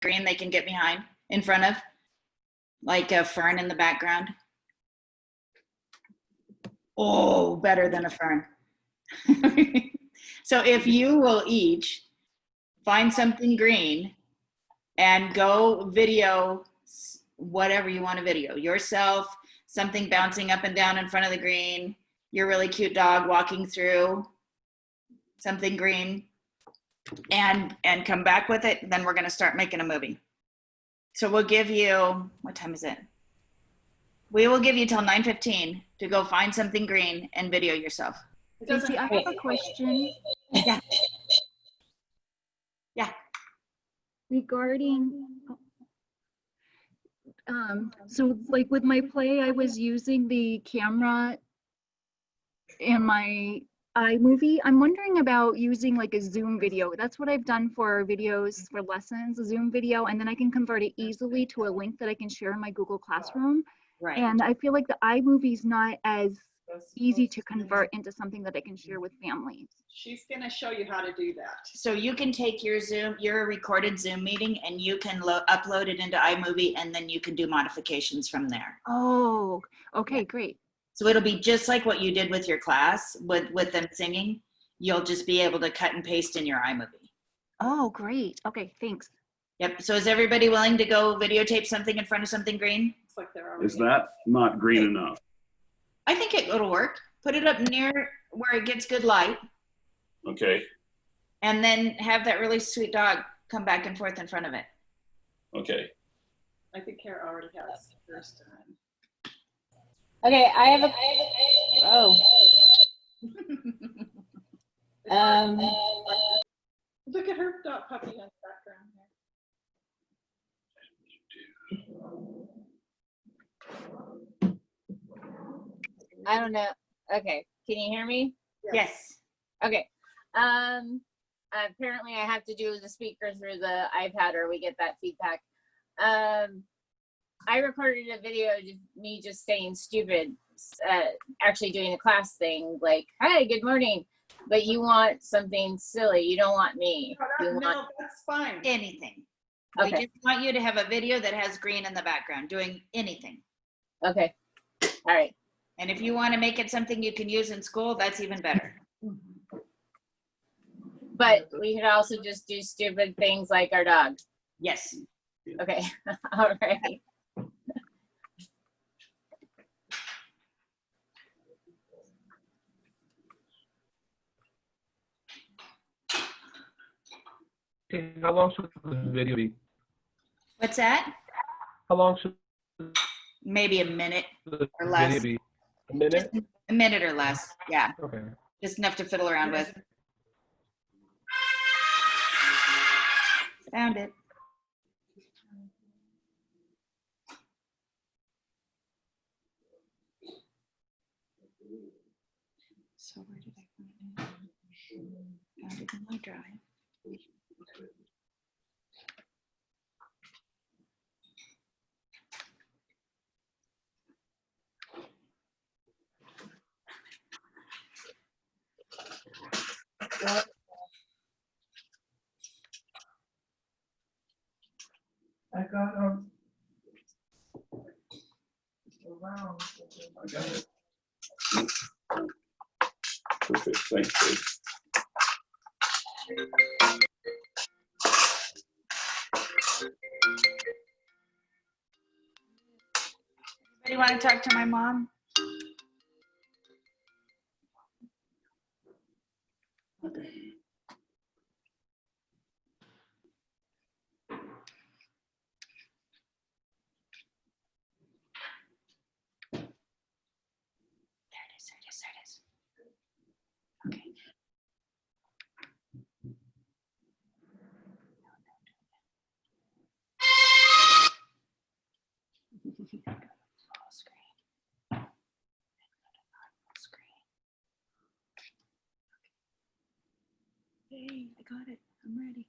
green they can get behind, in front of, like a fern in the background. Oh, better than a fern. So if you will each find something green and go video whatever you want to video, yourself, something bouncing up and down in front of the green, your really cute dog walking through something green, and come back with it, then we're going to start making a movie. So we'll give you, what time is it? We will give you till 9:15 to go find something green and video yourself. Stacy, I have a question. Yeah. Yeah. Regarding, so like with my play, I was using the camera in my iMovie. I'm wondering about using like a Zoom video. That's what I've done for videos for lessons, a Zoom video, and then I can convert it easily to a link that I can share in my Google Classroom. Right. And I feel like the iMovie is not as easy to convert into something that I can share with families. She's going to show you how to do that. So you can take your recorded Zoom meeting, and you can upload it into iMovie, and then you can do modifications from there. Oh, okay, yeah. Great. So it'll be just like what you did with your class with them singing. You'll just be able to cut and paste in your iMovie. Oh, great. Okay, thanks. Yep. So is everybody willing to go videotape something in front of something green? It's like they're already. Is that not green enough? I think it'll work. Put it up near where it gets good light. Okay. And then have that really sweet dog come back and forth in front of it. Okay. I think Kara already has hers done. Okay, I have a. Oh. Look at her dog puppy in the background here. I don't know. Okay, can you hear me? Yes. Okay. Apparently I have to do the speaker through the iPad, or we get that feedback. I recorded a video of me just saying stupid, actually doing a class thing, like, hi, good morning. But you want something silly. You don't want me. No, that's fine. Anything. Okay. We just want you to have a video that has green in the background, doing anything. Okay. All right. And if you want to make it something you can use in school, that's even better. But we could also just do stupid things like our dog. Yes. Okay. All right. Okay, how long should the video be? What's that? How long should Maybe a minute the or less. video be? A minute? Just a minute or less. Yeah. Okay. Just enough to fiddle around with. Found it. So where did I find it? Found it in my drive. I got around. I got it. Perfect. Thanks, Dave. Anybody want to talk to my mom? Okay. Hey, I got it. I'm ready.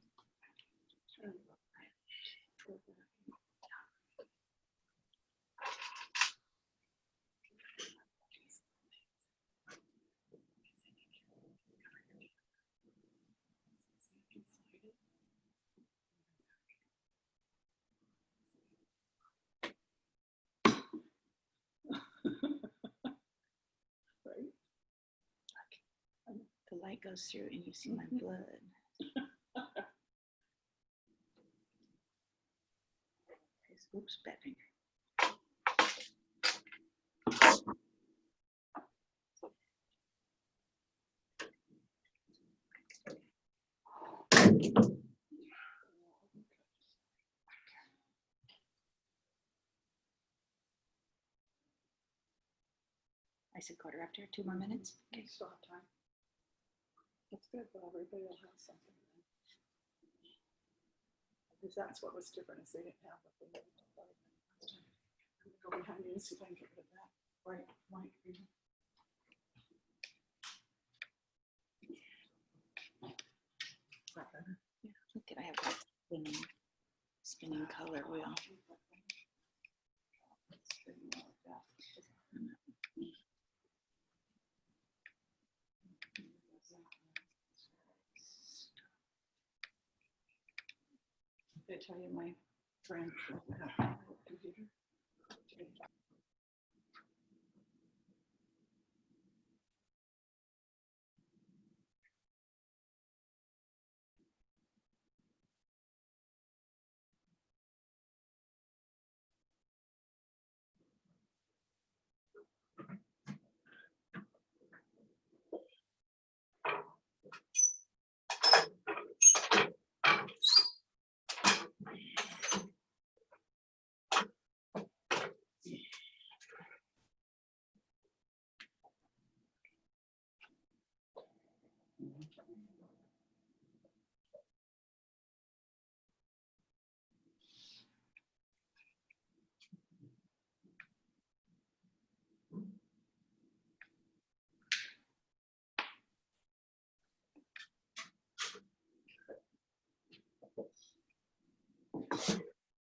light goes through and you see my blood. Oops, bad finger. I said 1/4 after, 2 more minutes. Okay, still have time. That's good, but everybody will have something. Because that's what was different is they didn't have what they needed to play last time. I'm gonna go behind you and see if I can get rid of that. Right, right. Is that better? Yeah, look at I have that spinning color wheel. Did I tell you my friend got a computer?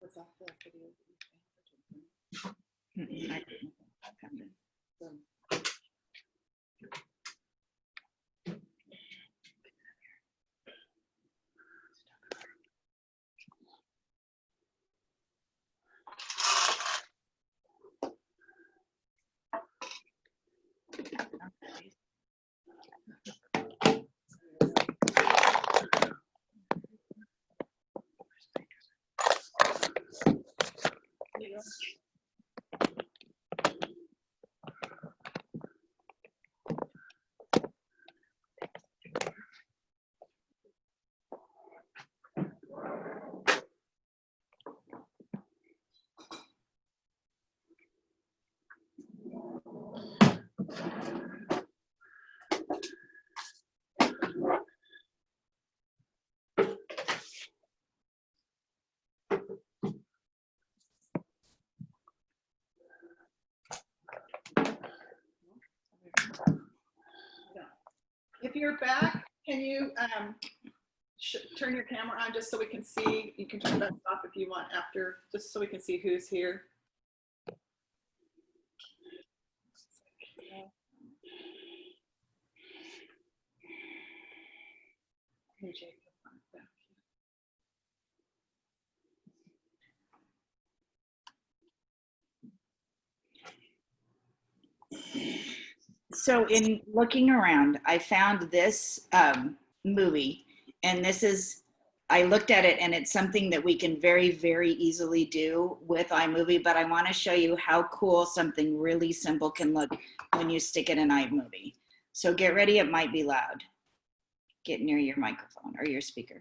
Was that the video that you I found it. found? If you're back, can you turn your camera on just so we can see? You can turn that off if you want after, just so we can see who's here. So in looking around, I found this movie, and this is, I looked at it and it's something that we can very, very easily do with iMovie, but I want to show you how cool something really simple can look when you stick it in iMovie. So get ready, it might be loud. Get near your microphone or your speaker.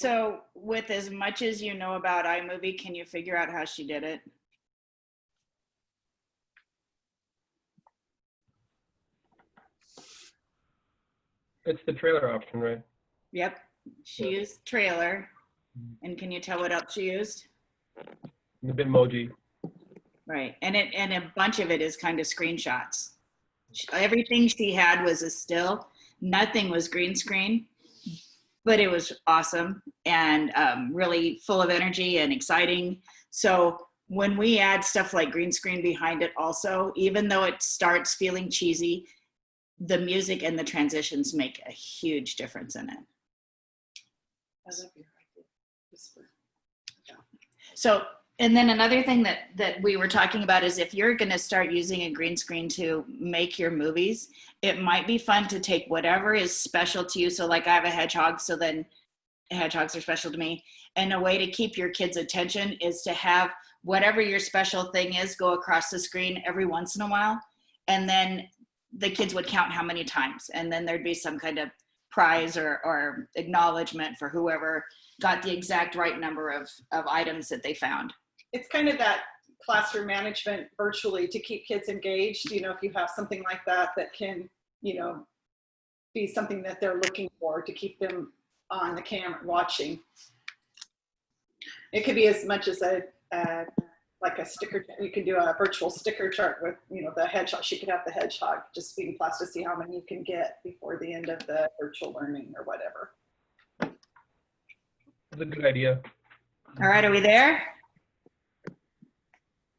So with as much as you know about iMovie, can you figure out how she did it? It's the trailer option, right? Yep, she used trailer. And can you tell what else she used? The Bitmoji. Right, and a bunch of it is kind of screenshots. Everything she had was a still. Nothing was green screen, but it was awesome and really full of energy and exciting. So when we add stuff like green screen behind it also, even though it starts feeling cheesy, the music and the transitions make a huge difference in it. I love your idea. Whisper. So, and then another thing that we were talking about is if you're going to start using a green screen to make your movies, it might be fun to take whatever is special to you. So like I have a hedgehog, so then hedgehogs are special to me. And a way to keep your kids' attention is to have whatever your special thing is go across the screen every once in a while. And then the kids would count how many times. And then there'd be some kind of prize or acknowledgement for whoever got the exact right number of items that they found. It's kind of that classroom management virtually to keep kids engaged. You know, if you have something like that that can, you know, be something that they're looking for to keep them on the camera watching. It could be as much as like a sticker. You can do a virtual sticker chart with, you know, the hedgehog. She could have the hedgehog just feeding class to see how many you can get before the end of the virtual learning or whatever. That's a good idea. All right, are we there?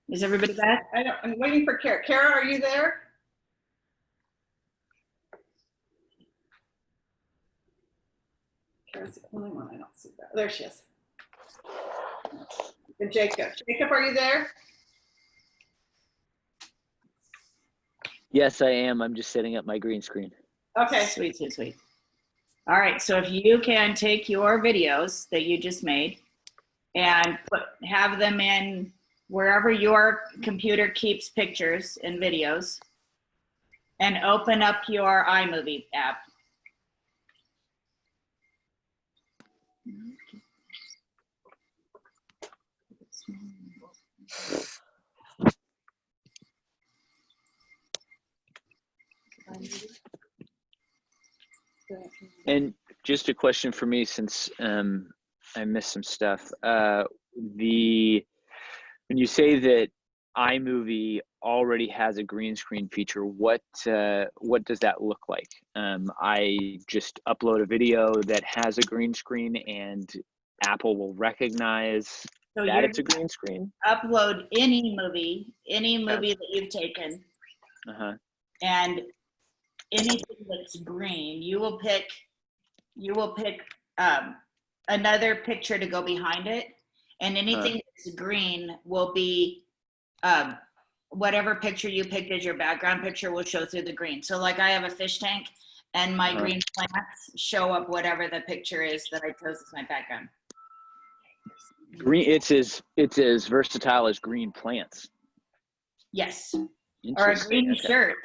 Is everybody back? I'm waiting for Kara. Kara, are you there? Kara's the only one I don't see that. There she is. And Jacob. Jacob, are you there? Yes, I am. I'm just setting up my green screen. Okay. Sweet, sweet, sweet. All right, so if you can take your videos that you just made and have them in wherever your computer keeps pictures and videos, and open up your iMovie app. And just a question for me, since I missed some stuff. When you say that iMovie already has a green screen feature, what does that look like? I just upload a video that has a green screen, and Apple will recognize So that you're it's a green screen. upload any movie that you've taken, and anything that's green, you will pick another picture to go behind it, and anything that's green will be whatever picture you picked as your background picture will show through the green. So like I have a fish tank, and my green plants show up whatever the picture is that I chose as my background. Green. It's as versatile as green plants. Yes, or a Interesting. green shirt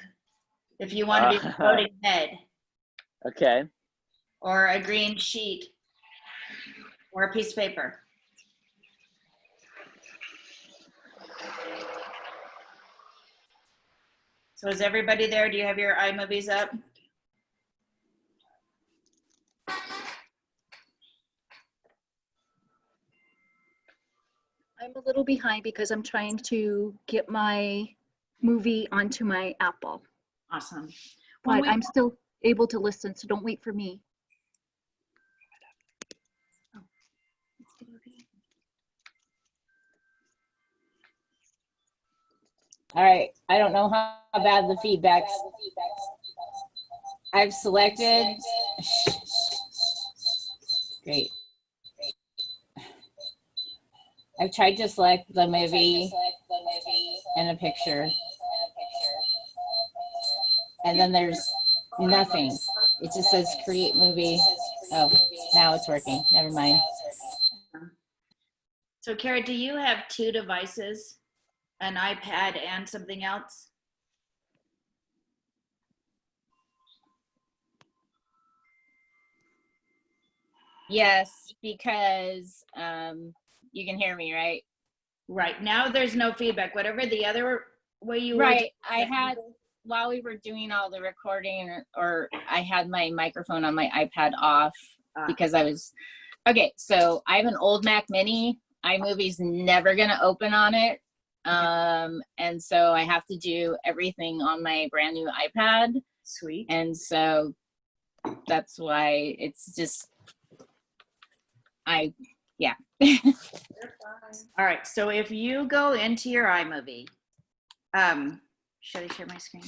if you want to be a floating head. Okay. Or a green sheet, or a piece of paper. So is everybody there? Do you have your iMovies up? I'm a little behind because I'm trying to get my movie onto my Apple, Awesome. but I'm still able to listen, so don't wait for me. All right. I don't know how bad the feedback's. I've selected. Great. I've tried to select the movie and a picture. And then there's nothing. It just says create movie. Oh, now it's working. Never mind. So Kara, do you have two devices, an iPad and something else? Yes, because you can hear me, right? Right. Now there's no feedback. Whatever the other way you were. Right. I had, while we were doing all the recording, or I had my microphone on my iPad off because I was, okay, so I have an old Mac Mini. iMovie's never going to open on it. And so I have to do everything on my brand new iPad. Sweet. And so that's why it's just, yeah. All right. So if you go into your iMovie, should I share my screen?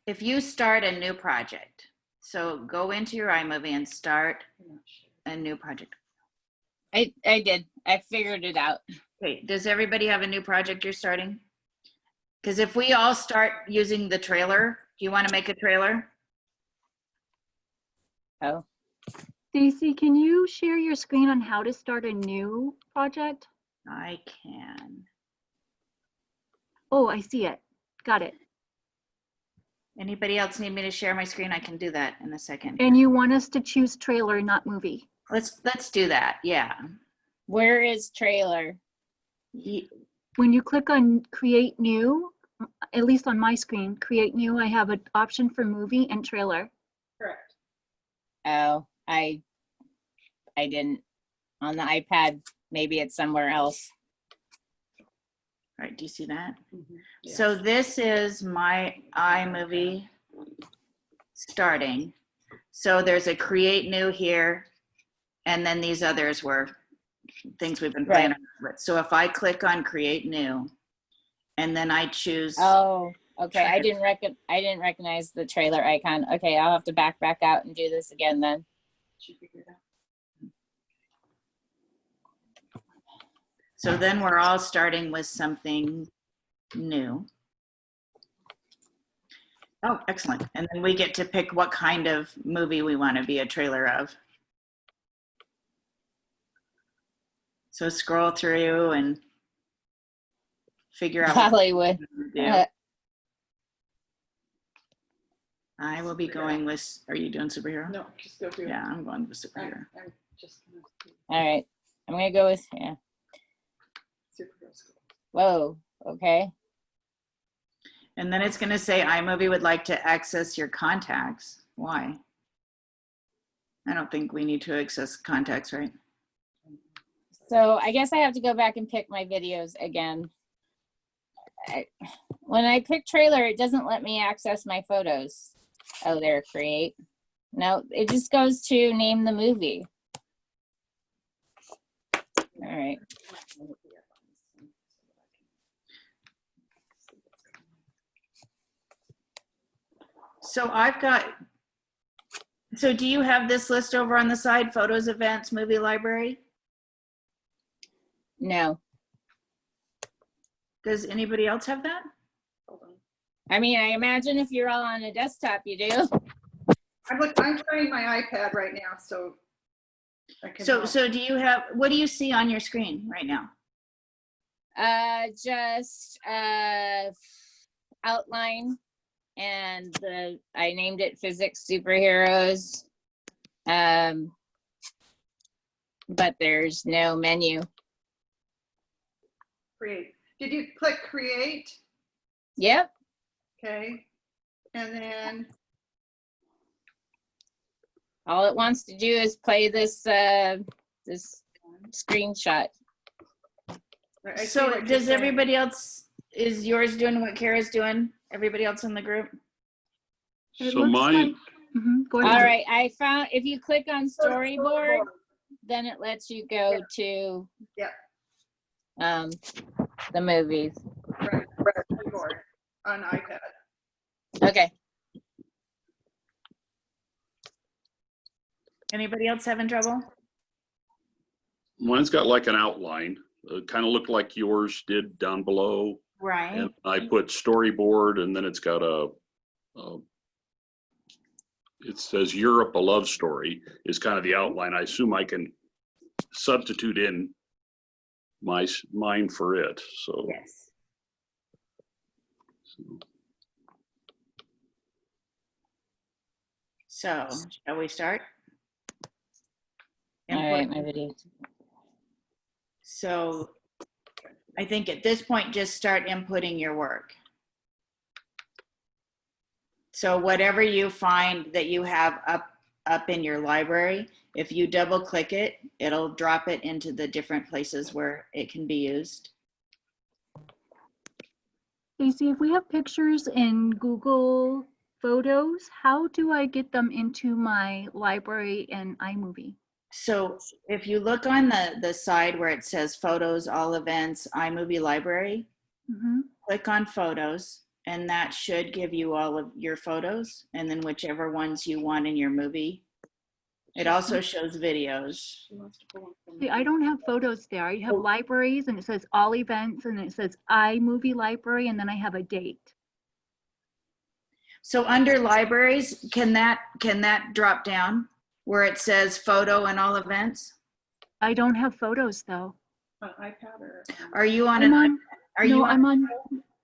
If you start a new project, so go into your iMovie and start a new project. I did. I figured it out. Okay. Does everybody have a new project you're starting? Because if we all start using the trailer, do you want to make a trailer? Oh, Stacy, can you share your screen on how to start a new project? I can. Oh, I see it. Got it. Anybody else need me to share my screen? I can do that in a second. And you want us to choose trailer, not movie. Let's do that. Yeah. where is trailer? When you click on create new, at least on my screen, create new, I have an option for movie and trailer. Correct. Oh, I didn't. On the iPad, maybe it's somewhere else. All right, do you see that? Mm-hmm. So this is my iMovie starting. So there's a create new here, and then these others were things we've been playing with. So if I click on create new, and then I choose. Oh, okay. I didn't recognize the trailer icon. Okay, I'll have to back out and do this again then. So then we're all starting with something new. Oh, excellent. And then we get to pick what kind of movie we want to be a trailer of. So scroll through and figure out what Hollywood. do. I will be going with, are you doing superhero? No, just go through. Yeah, I'm going with superhero. I'm just gonna do All right. I'm going to go with, yeah. superhero school. Whoa. Okay. And then it's going to say iMovie would like to access your contacts. Why? I don't think we need to access contacts, right? So I guess I have to go back and pick my videos again. When I pick trailer, it doesn't let me access my photos. Oh, there, create. No, it just goes to name the movie. All right. So I've got, so do you have this list over on the side, photos, events, movie library? No. Does anybody else have that? Hold on. I mean, I imagine if you're all on a desktop, you do. I'm trying my iPad right now, so I can. So, help. so do you have, what do you see on your screen right now? Just outline, and I named it physics superheroes. But there's no menu. Create. Did you click create? Yep. Okay. And then All it wants to do is play this this screenshot. I see So what you're does saying. everybody else, is yours doing what Kara's doing? Everybody else in the group? It So looks mine, Go All ahead. right, I found, if you click on storyboard, then it lets you go to the movies. Right. Keyboard on iPad. Okay. Anybody else having trouble? mine's got like an outline. Kind of looked like yours did down below. Right. And I put storyboard, and then it's got it says Europe, a love story is kind of the outline. I assume I can substitute in mine for it. So, Yes. so So, shall we start? All Input. right, my video. So, I think at this point, just start inputting your work. So whatever you find that you have up in your library, if you double click it, it'll drop it into the different places where it can be used. Stacy, if we have pictures in Google Photos, how do I get them into my library in iMovie? So if you look on the side where it says photos, all events, iMovie library, click on photos, and that should give you all of your photos, and then whichever ones you want in your movie. It also shows videos. See, I don't have photos there. I have libraries and it says all events and it says iMovie library and then I have a date. So under libraries, can that drop down where it says photo and all events? I don't have photos though. iPad or? Are you on I'm an on, are no, you on I'm on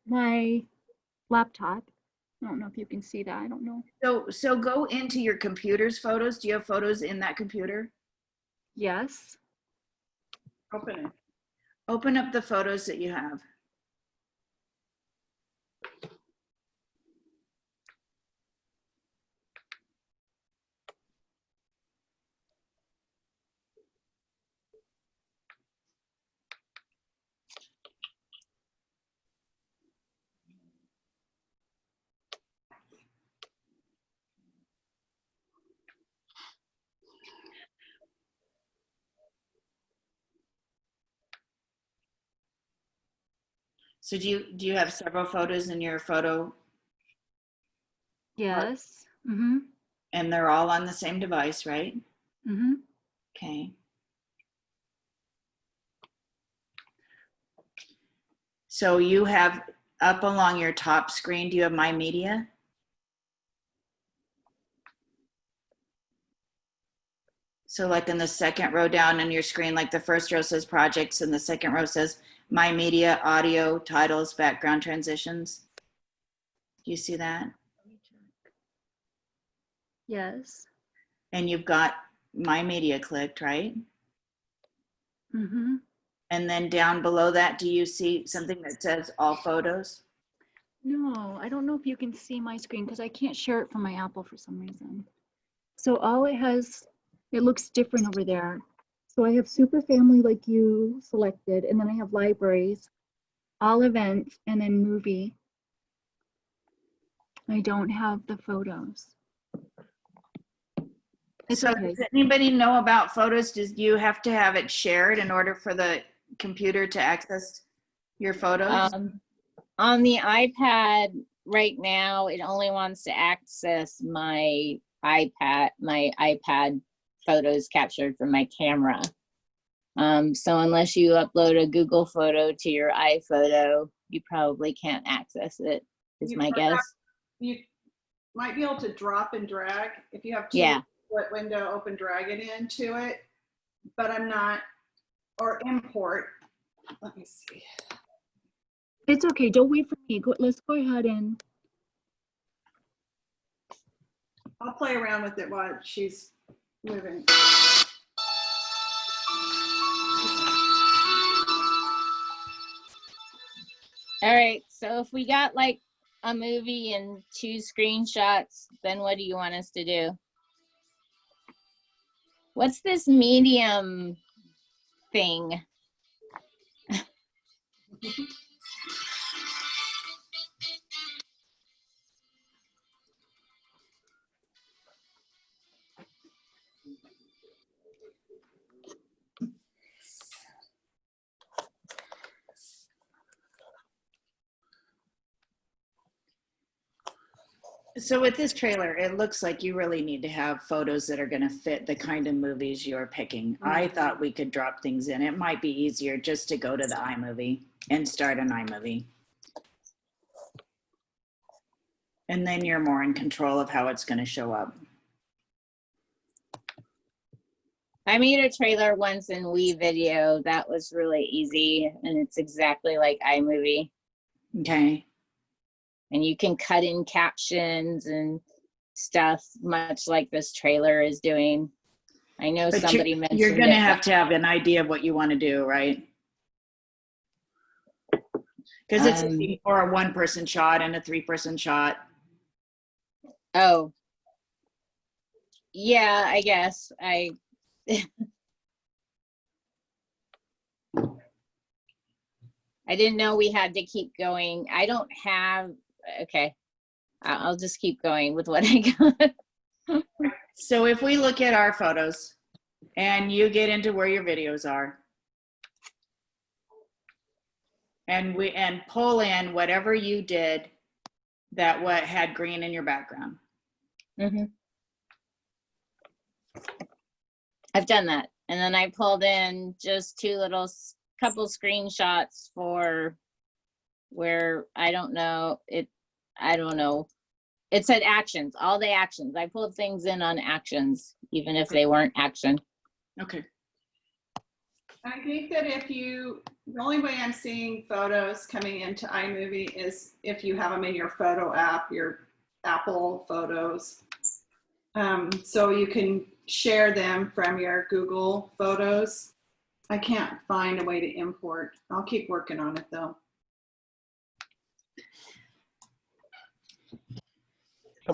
my laptop. I don't know if you can see that. I don't know. so go into your computer's photos. Do you have photos in that computer? Yes. Open it. Open up the photos that you have. So do you have several photos in your photo? Yes. And they're all on the same device, right? Okay. So you have up along your top screen, do you have My Media? So like in the second row down on your screen, like the first row says projects and the second row says My Media, audio, titles, background transitions. Do you see that? Yes. And you've got My Media clicked, right? And then down below that, do you see something that says all photos? No, I don't know if you can see my screen because I can't share it from my Apple for some reason. So all it has, it looks different over there. So I have Super Family like you selected, and then I have libraries, all events, and then movie. I don't have the photos. It's So okay. does anybody know about photos? Do you have to have it shared in order for the computer to access your photos? On the iPad right now, it only wants to access my iPad photos captured from my camera. So unless you upload a Google photo to your iPhoto, you probably can't access it, is my guess. You might be able to drop and drag if you have Yeah. split window, open, drag it into it, but I'm not, or import. Let me see. It's okay. Don't wait for me. Let's go ahead and. I'll play around with it while she's moving. All right, so if we got like a movie and 2 screenshots, then what do you want us to do? What's this medium thing? So with this trailer, it looks like you really need to have photos that are going to fit the kind of movies you're picking. I thought we could drop things in. It might be easier just to go to the iMovie and start an iMovie. And then you're more in control of how it's going to show up. I made a trailer once in WeVideo that was really easy, and it's exactly like iMovie. Okay. And you can cut in captions and stuff, much like this trailer is doing. I know But somebody mentioned you're going it, to have an idea of what you want to do, right? Because it's for a 1-person shot and a 3-person shot. Oh, yeah, I guess I didn't know we had to keep going. I don't have, okay. I'll just keep going with what I got. So if we look at our photos and you get into where your videos are and pull in whatever you did that what had green in your background. Mm-hmm. I've done that. And then I pulled in just couple screenshots for where I don't know. It said actions, all the actions. I pulled things in on actions, even if they weren't action. Okay. I think that the only way I'm seeing photos coming into iMovie is if you have them in your photo app, your Apple Photos. So you can share them from your Google Photos. I can't find a way to import. I'll keep working on it though.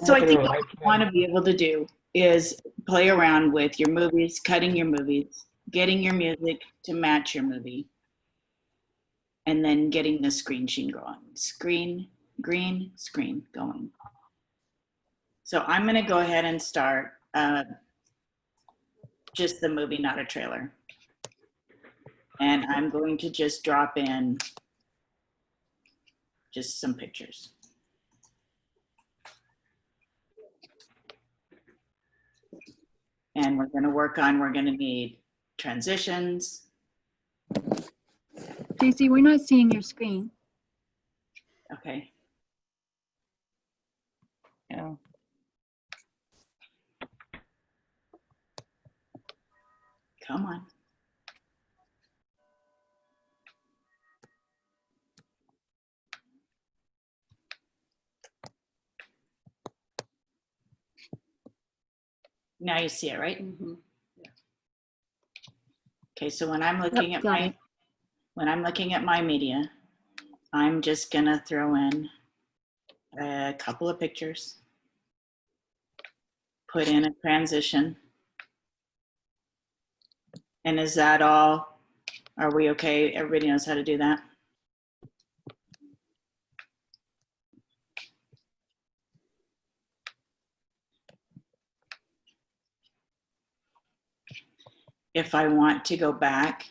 So I think what you want to be able to do is play around with your movies, cutting your movies, getting your music to match your movie, and then getting the screen going. Green screen going. So I'm going to go ahead and start just the movie, not a trailer. And I'm going to just drop in just some pictures. And we're going to need transitions. Stacy, we're not seeing your screen. Okay. Oh. Come on. Now you see it, right? Mm-hmm. Yeah. Okay, so when I'm looking at my media, I'm just gonna throw in a couple of pictures, put in a transition. And is that all? Are we okay? Everybody knows how to do that? If I want to go back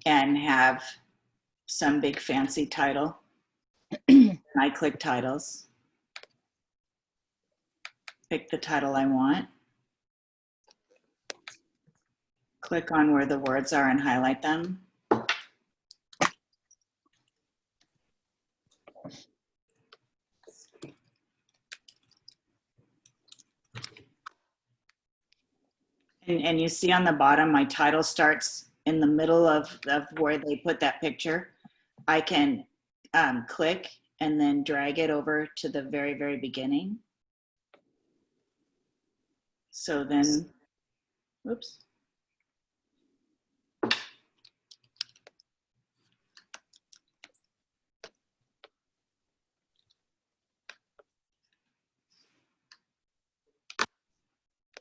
and have some big fancy title, I click titles, pick the title I want, click on where the words are and highlight them. And you see on the bottom, my title starts in the middle of where they put that picture. I can click and then drag it over to the very, very beginning. So then, whoops.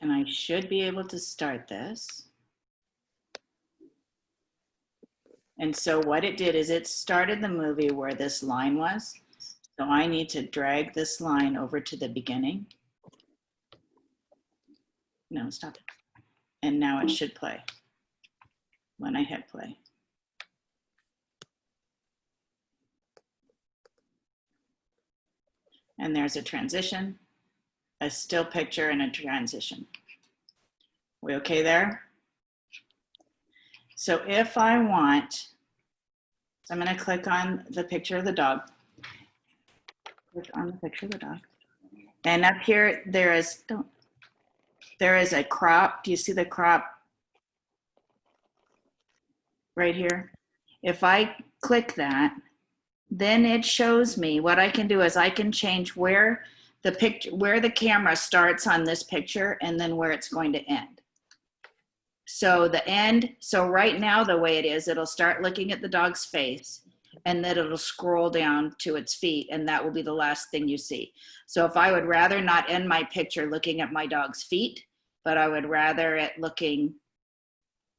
And I should be able to start this. And so what it did is it started the movie where this line was. So I need to drag this line over to the beginning. No, stop it. And now it should play when I hit play. And there's a transition, a still picture, and a transition. We okay there? So if I want, so I'm going to click on the picture of the dog. Click on the picture of the dog. And up here, there is a crop. Do you see the crop right here? If I click that, then it shows me what I can do is I can change where the picture, where the camera starts on this picture and then where it's going to end. So the end, so right now the way it is, it'll start looking at the dog's face and then it'll scroll down to its feet and that will be the last thing you see. So if I would rather not end my picture looking at my dog's feet, but I would rather it looking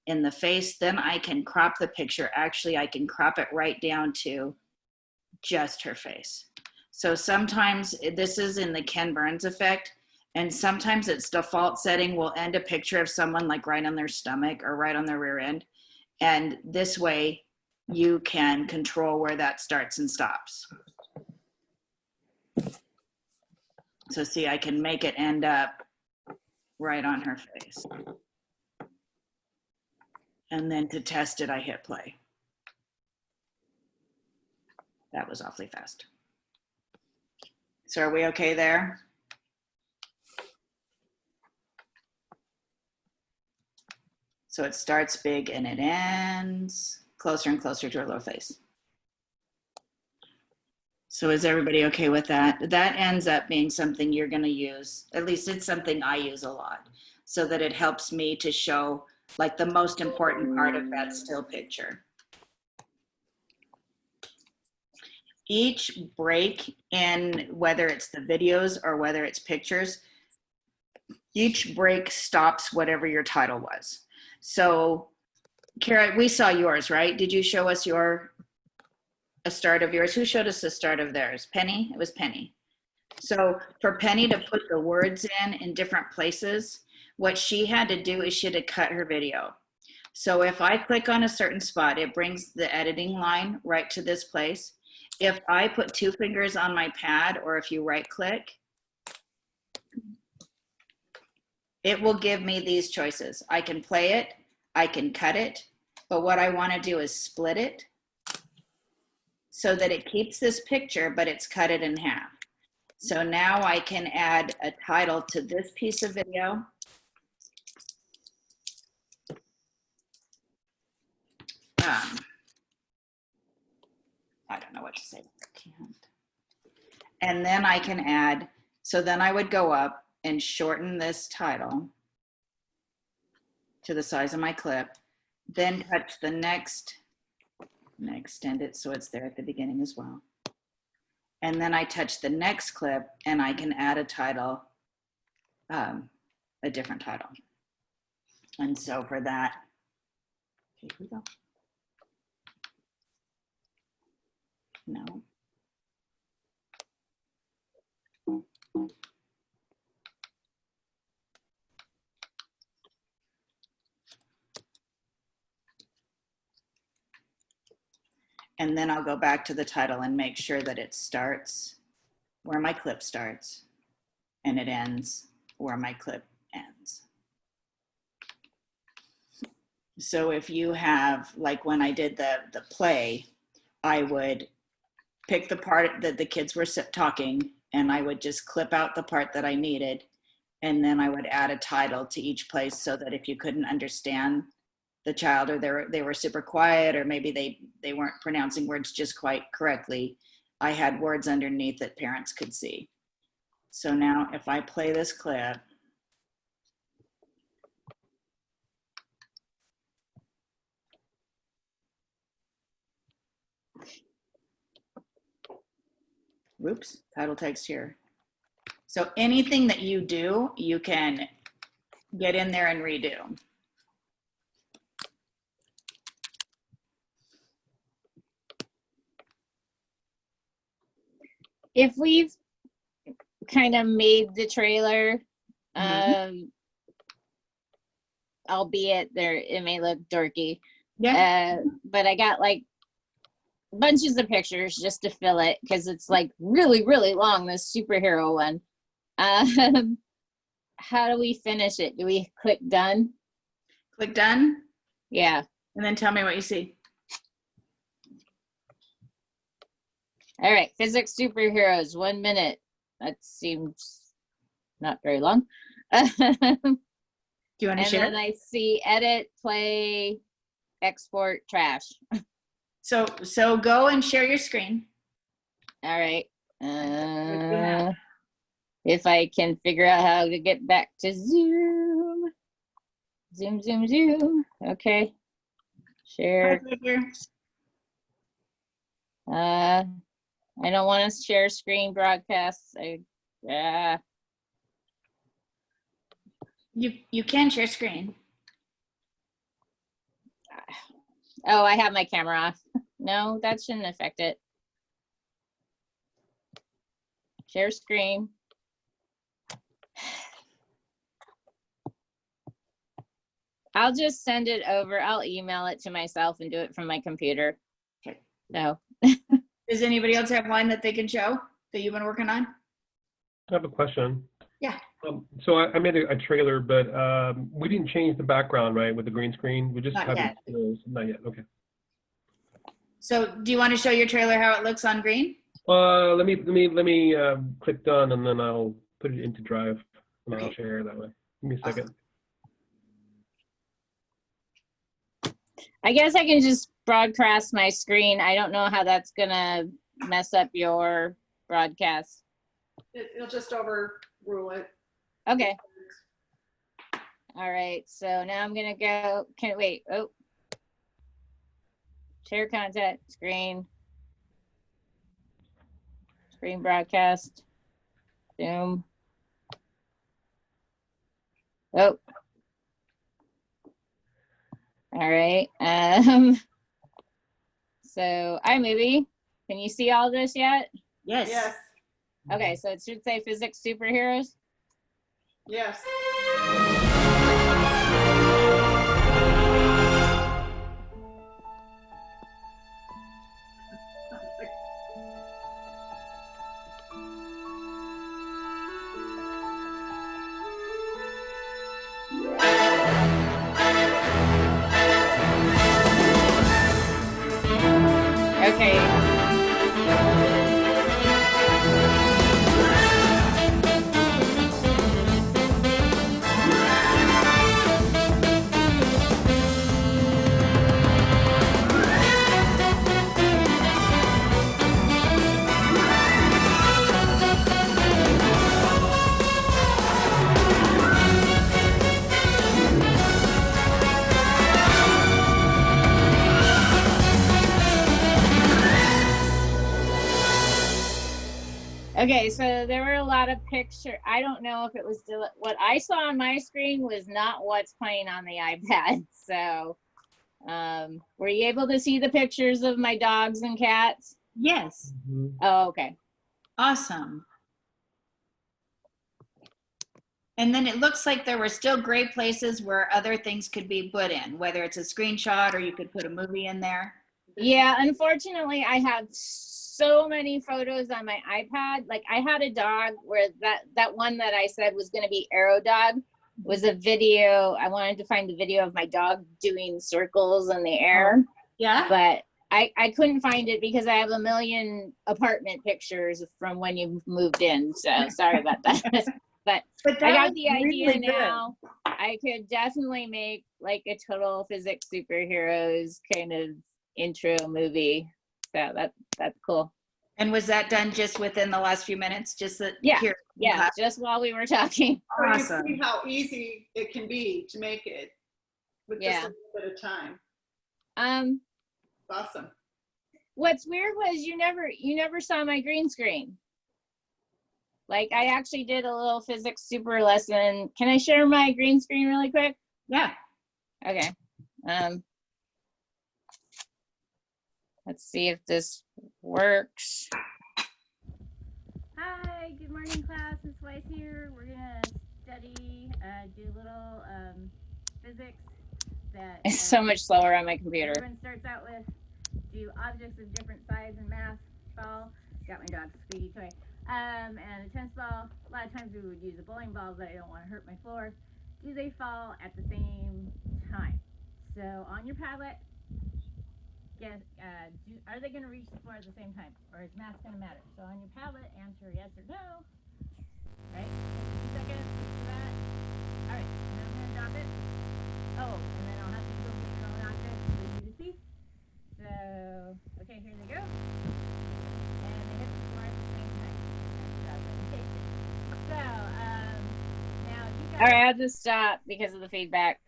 in the face, then I can crop the picture. Actually, I can crop it right down to just her face. So sometimes this is in the Ken Burns effect, and sometimes its default setting will end a picture of someone like right on their stomach or right on their rear end. And this way you can control where that starts and stops. So see, I can make it end up right on her face. And then to test it, I hit play. That was awfully fast. So are we okay there? So it starts big and it ends closer and closer to her little face. So is everybody okay with that? That ends up being something you're going to use. At least it's something I use a lot, so that it helps me to show like the most important part of that still picture. Each break in, whether it's the videos or whether it's pictures, each break stops whatever your title was. So Kara, we saw yours, right? Did you show us a start of yours? Who showed us the start of theirs? Penny? It was Penny. So for Penny to put the words in different places, what she had to do is she had to cut her video. So if I click on a certain spot, it brings the editing line right to this place. If I put 2 fingers on my pad, or if you right click, it will give me these choices. I can play it, I can cut it, but what I want to do is split it so that it keeps this picture, but it's cut it in half. So now I can add a title to this piece of video. I don't know what to say. I can't. And then I can add, so then I would go up and shorten this title to the size of my clip, then touch the next, and extend it so it's there at the beginning as well. And then I touch the next clip and I can add a title, a different title. And so for that, here we go. No. And then I'll go back to the title and make sure that it starts where my clip starts and it ends where my clip ends. So if you have, like when I did the play, I would pick the part that the kids were talking and I would just clip out the part that I needed. And then I would add a title to each place so that if you couldn't understand the child, or they were super quiet, or maybe they weren't pronouncing words just quite correctly, I had words underneath that parents could see. So now if I play this clip, whoops, title text here. So anything that you do, you can get in there and redo. If we've kind of made the trailer, albeit it may look dorky, Yeah. but I got like bunches of pictures just to fill it because it's like really, really long, this superhero one. How do we finish it? Do we click done? Click done. Yeah. And then tell me what you see. All right, physics superheroes, 1 minute. That seems not very long. Do you want to And share? then I see edit, play, export, trash. So go and share your screen. All right. if I can figure out how to get back to Zoom. Zoom, zoom, zoom. Okay. Share. I don't want to share screen broadcasts. You can share screen. Oh, I have my camera off. No, that shouldn't affect it. Share screen. I'll just send it over. I'll email it to myself and do it from my computer. Okay. So. Does anybody else have one that they can show that you've been working on? I have a question. Yeah. So I made a trailer, but we didn't change the background, right, with the green screen? We just Not have yet. it. Not yet. Okay. So do you want to show your trailer how it looks on green? Let me click done, and then I'll put it into Drive, and I'll Okay. share that way. Give me a second. Awesome. I guess I can just broadcast my screen. I don't know how that's gonna mess up your broadcast. It'll just overrule it. Okay. All right. So now I'm gonna go. Wait. Oh. Share content screen. Screen broadcast. Zoom. Oh. All right. So iMovie, can you see all this yet? Yes. Yes. Okay, so it should say physics superheroes. Yes. Okay. Okay, so there were a lot of pictures. I don't know if it was still what I saw on my screen was not what's playing on the iPad. So, were you able to see the pictures of my dogs and cats? Yes. Oh, okay. Awesome. And then it looks like there were still great places where other things could be put in, whether it's a screenshot or you could put a movie in there. Yeah, unfortunately, I have so many photos on my iPad. Like I had a dog where that one that I said was going to be Arrow Dog was a video. I wanted to find the video of my dog doing circles in the air. Yeah. But I couldn't find it because I have a million apartment pictures from when you moved in. So sorry about that. But I got the idea really now. I could definitely make like a total physics superheroes kind of intro movie. So that's cool. And was that done just within the last few minutes? Just that Yeah. here. Yeah, just while we were talking. So you Awesome. see how easy it can be to make it with just Yeah. a little bit of time. Awesome. What's weird was you never saw my green screen. Like I actually did a little physics super lesson. Can I share my green screen really quick? Yeah. Okay. Let's see if this works. Hi, good morning class. Ms. Weiss here. We're gonna study, do a little physics that it's so much slower on my computer. Everyone starts out with do objects of different size and mass fall. Got my dog's squeaky toy. And a tennis ball. A lot of times we would use a bowling ball, but I don't want to hurt my floor. Do they fall at the same time? So on your Padlet, guess, are they going to reach the floor at the same time, or is mass going to matter? So on your Padlet, answer yes or no. Right? 2 seconds for that. All right. Now I'm going to drop it. Oh, and then I'll have to go get your own object for you to see. So, okay, here they go. And they hit the floor at the same time. So, All right, I'll just stop because of the feedback.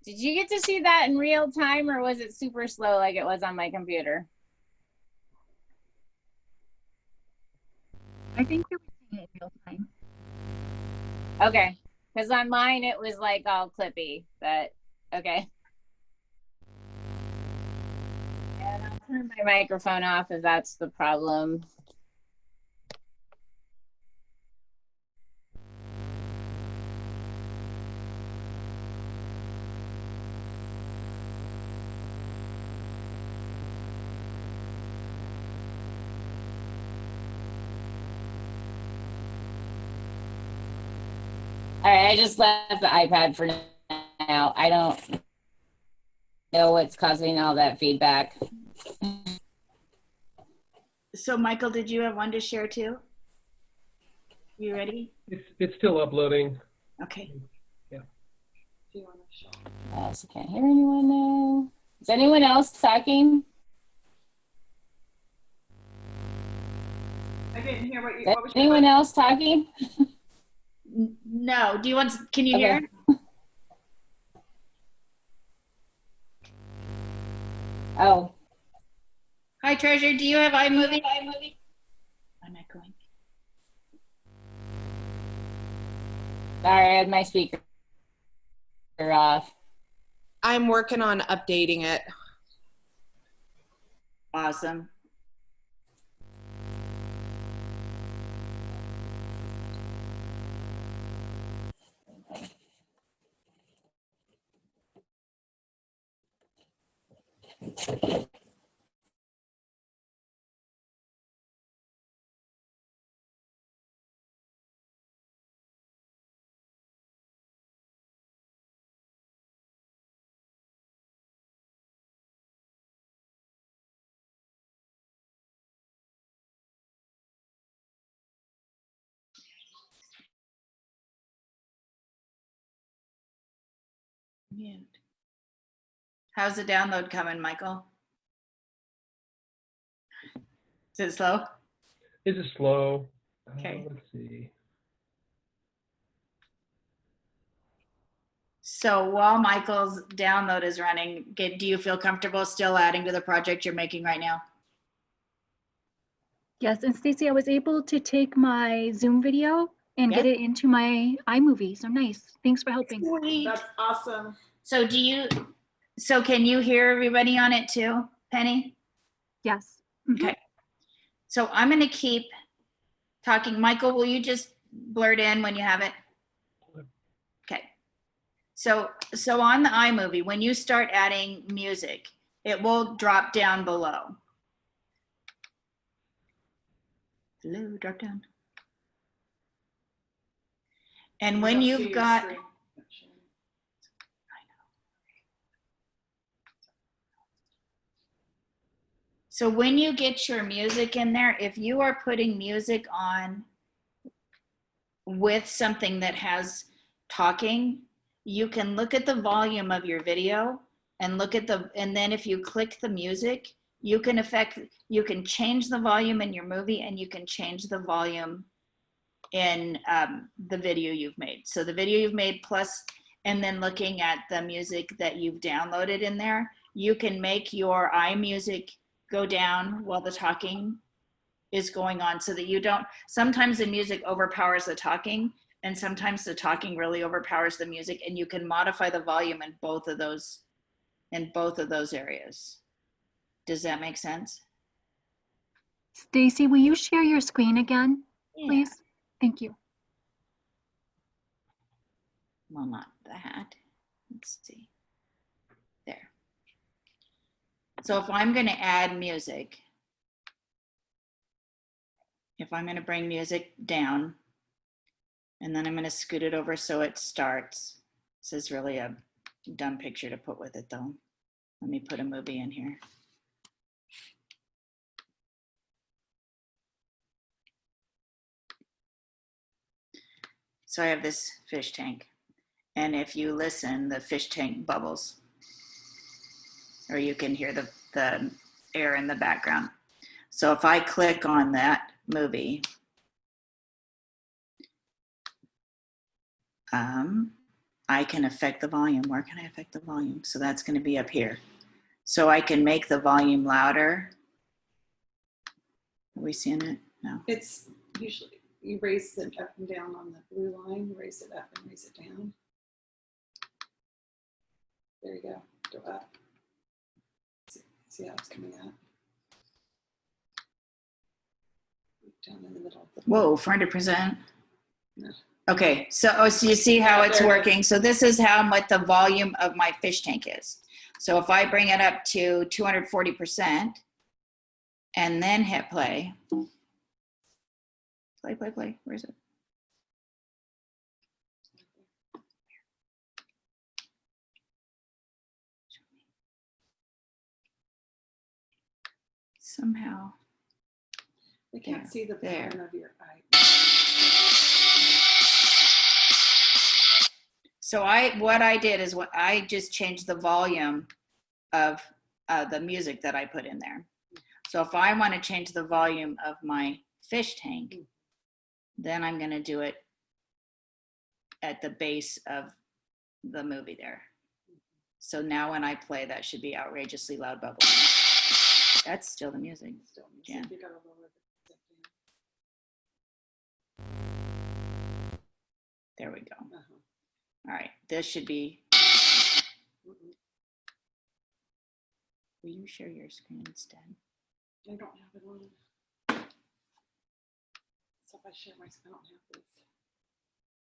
Did you get to see that in real time, or was it super slow like it was on my computer? I think we were seeing it in real time. Okay, because on mine it was like all clippy, but okay. And I'll turn my microphone off if that's the problem. All right, I just left the iPad for now. I don't know what's causing all that feedback. So Michael, did you have one to share too? You ready? It's still uploading. Okay. Do you want to show? I also can't hear anyone now. Is anyone else talking? I didn't hear what you. Is What was your anyone question? else talking? No. Do you want? Can you hear? Oh, Hi, Treasure. Do you have iMovie? I'm echoing. sorry, I had my speaker off. I'm working on updating it. Awesome. Mute. How's the download coming, Michael? Is it slow? Is it slow? Okay. Let's see. So while Michael's download is running, do you feel comfortable still adding to the project you're making right now? Yes, and Stacy, I was able to take my Zoom video and get Yeah. it into my iMovie. So nice. Thanks for helping. Sweet. That's awesome. So so can you hear everybody on it too, Penny? Yes. Mhm. Okay. So I'm going to keep talking. Michael, will you just blurt in when you have it? Okay. So on the iMovie, when you start adding music, it will drop down below. Hello, drop down. And when I don't see you've your got, screen. so when you get your music in there, if you are putting music on with something that has talking, you can look at the volume of your video and and then if you click the music, you can change the volume in your movie and you can change the volume in the video you've made. So the video you've made plus, and then looking at the music that you've downloaded in there, you can make your iMusic go down while the talking is going on so that you don't, sometimes the music overpowers the talking and sometimes the talking really overpowers the music, and you can modify the volume in both of those areas. Does that make sense? Stacy, will you share your screen again, Yeah. please? Thank you. Well, not that. Let's see. There. So if I'm going to add music, if I'm going to bring music down, and then I'm going to scoot it over so it starts. This is really a dumb picture to put with it though. Let me put a movie in here. So I have this fish tank. And if you listen, the fish tank bubbles. Or you can hear the air in the background. So if I click on that movie, I can affect the volume. Where can I affect the volume? So that's going to be up here. So I can make the volume louder. Are we seeing it? No. It's usually, you raise it up and down on the blue line, raise it up and raise it down. There you go, go up. See how it's coming up? Down in the middle of the. Whoa, 400%. No. Okay, so you see how Yeah, it's there it working. So this is how much the volume of my fish tank is. So if I bring it up to 240% and then hit play. Play. Where is it? Somehow. We can't There, see the there. pattern of your eye. So what I did is I just changed the volume of the music that I put in there. So if I want to change the volume of my fish tank, then I'm going to do it at the base of the movie there. So now when I play, that should be outrageously loud bubbling. That's still the music. Still, Yeah. you gotta lower the There we go. uh-huh. All right, this should be. Will you share your screen instead? I don't have it on. So if I share my screen, I don't have this.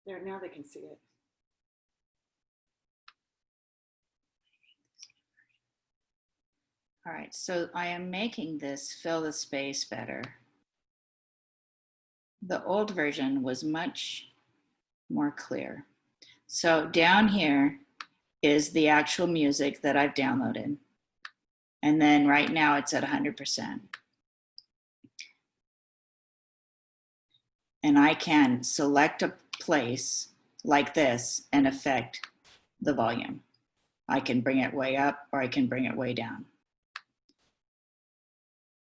There, now they can see it. All right, so I am making this fill the space better. The old version was much more clear. So down here is the actual music that I've downloaded. And then right now it's at 100%. And I can select a place like this and affect the volume. I can bring it way up or I can bring it way down.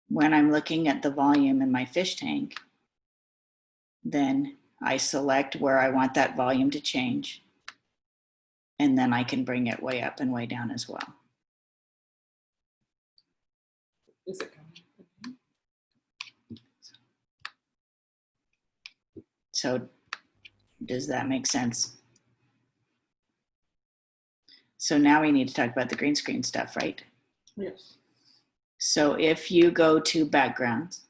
When I'm looking at the volume in my fish tank, then I select where I want that volume to change. And then I can bring it way up and way down as well. Is it coming? So does that make sense? So now we need to talk about the green screen stuff, right? Yes. So if you go to backgrounds,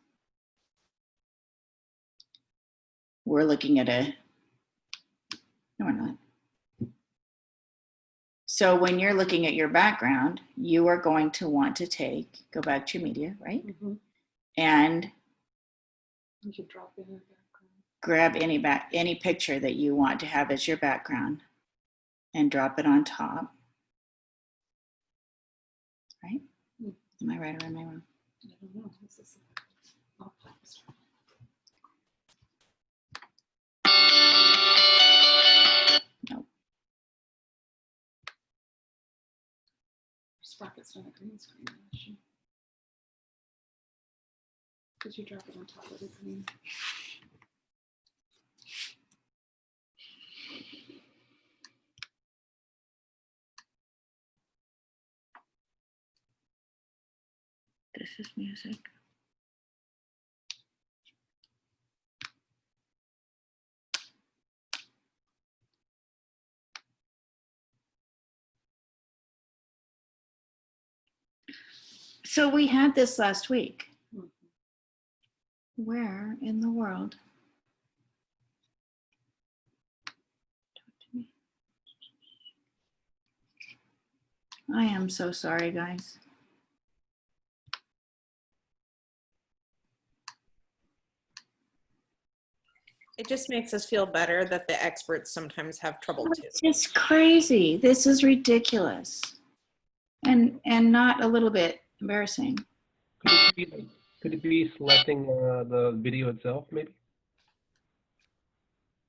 we're looking at no, we're not. So when you're looking at your background, you are going to want to go back to your media, right? Mm-hmm. And You should drop in a background. grab any picture that you want to have as your background and drop it on top. Right? Am I right or am I wrong? I don't know. This is oh, Nope. Sprocket's not a green screen. Could you drop it on top of the green? This is music. So we had this last week. Where in the world? Talk to me. I am so sorry, guys. It just makes us feel better that the experts sometimes have trouble too. It's just crazy. This is ridiculous. And not a little bit embarrassing. Could it be selecting the video itself, maybe?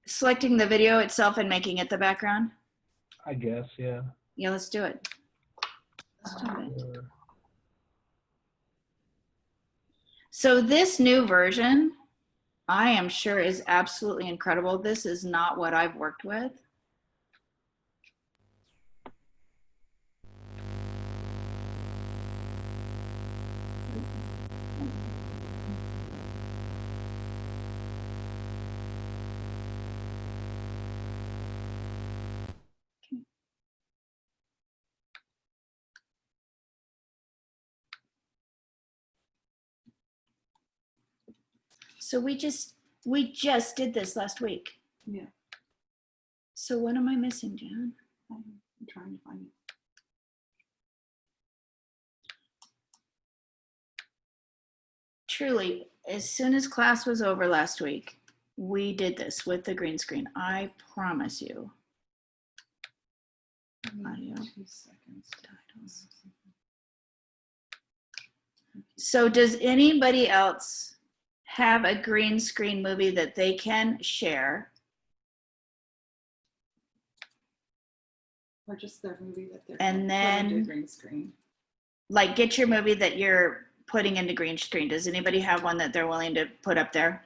Selecting the video itself and making it the background? I guess, yeah. Yeah, let's do it. Let's do it. So this new version, I am sure is absolutely incredible. This is not what I've worked with. So we just did this last week. Yeah, So what am I missing, Jan? I'm trying to find it. Truly, as soon as class was over last week, we did this with the green screen. I promise you. Audio. 2 seconds. Titles. So does anybody else have a green screen movie that they can share? Or just their movie that they're And put into then- green screen. Like, get your movie that you're putting into green screen. Does anybody have one that they're willing to put up there?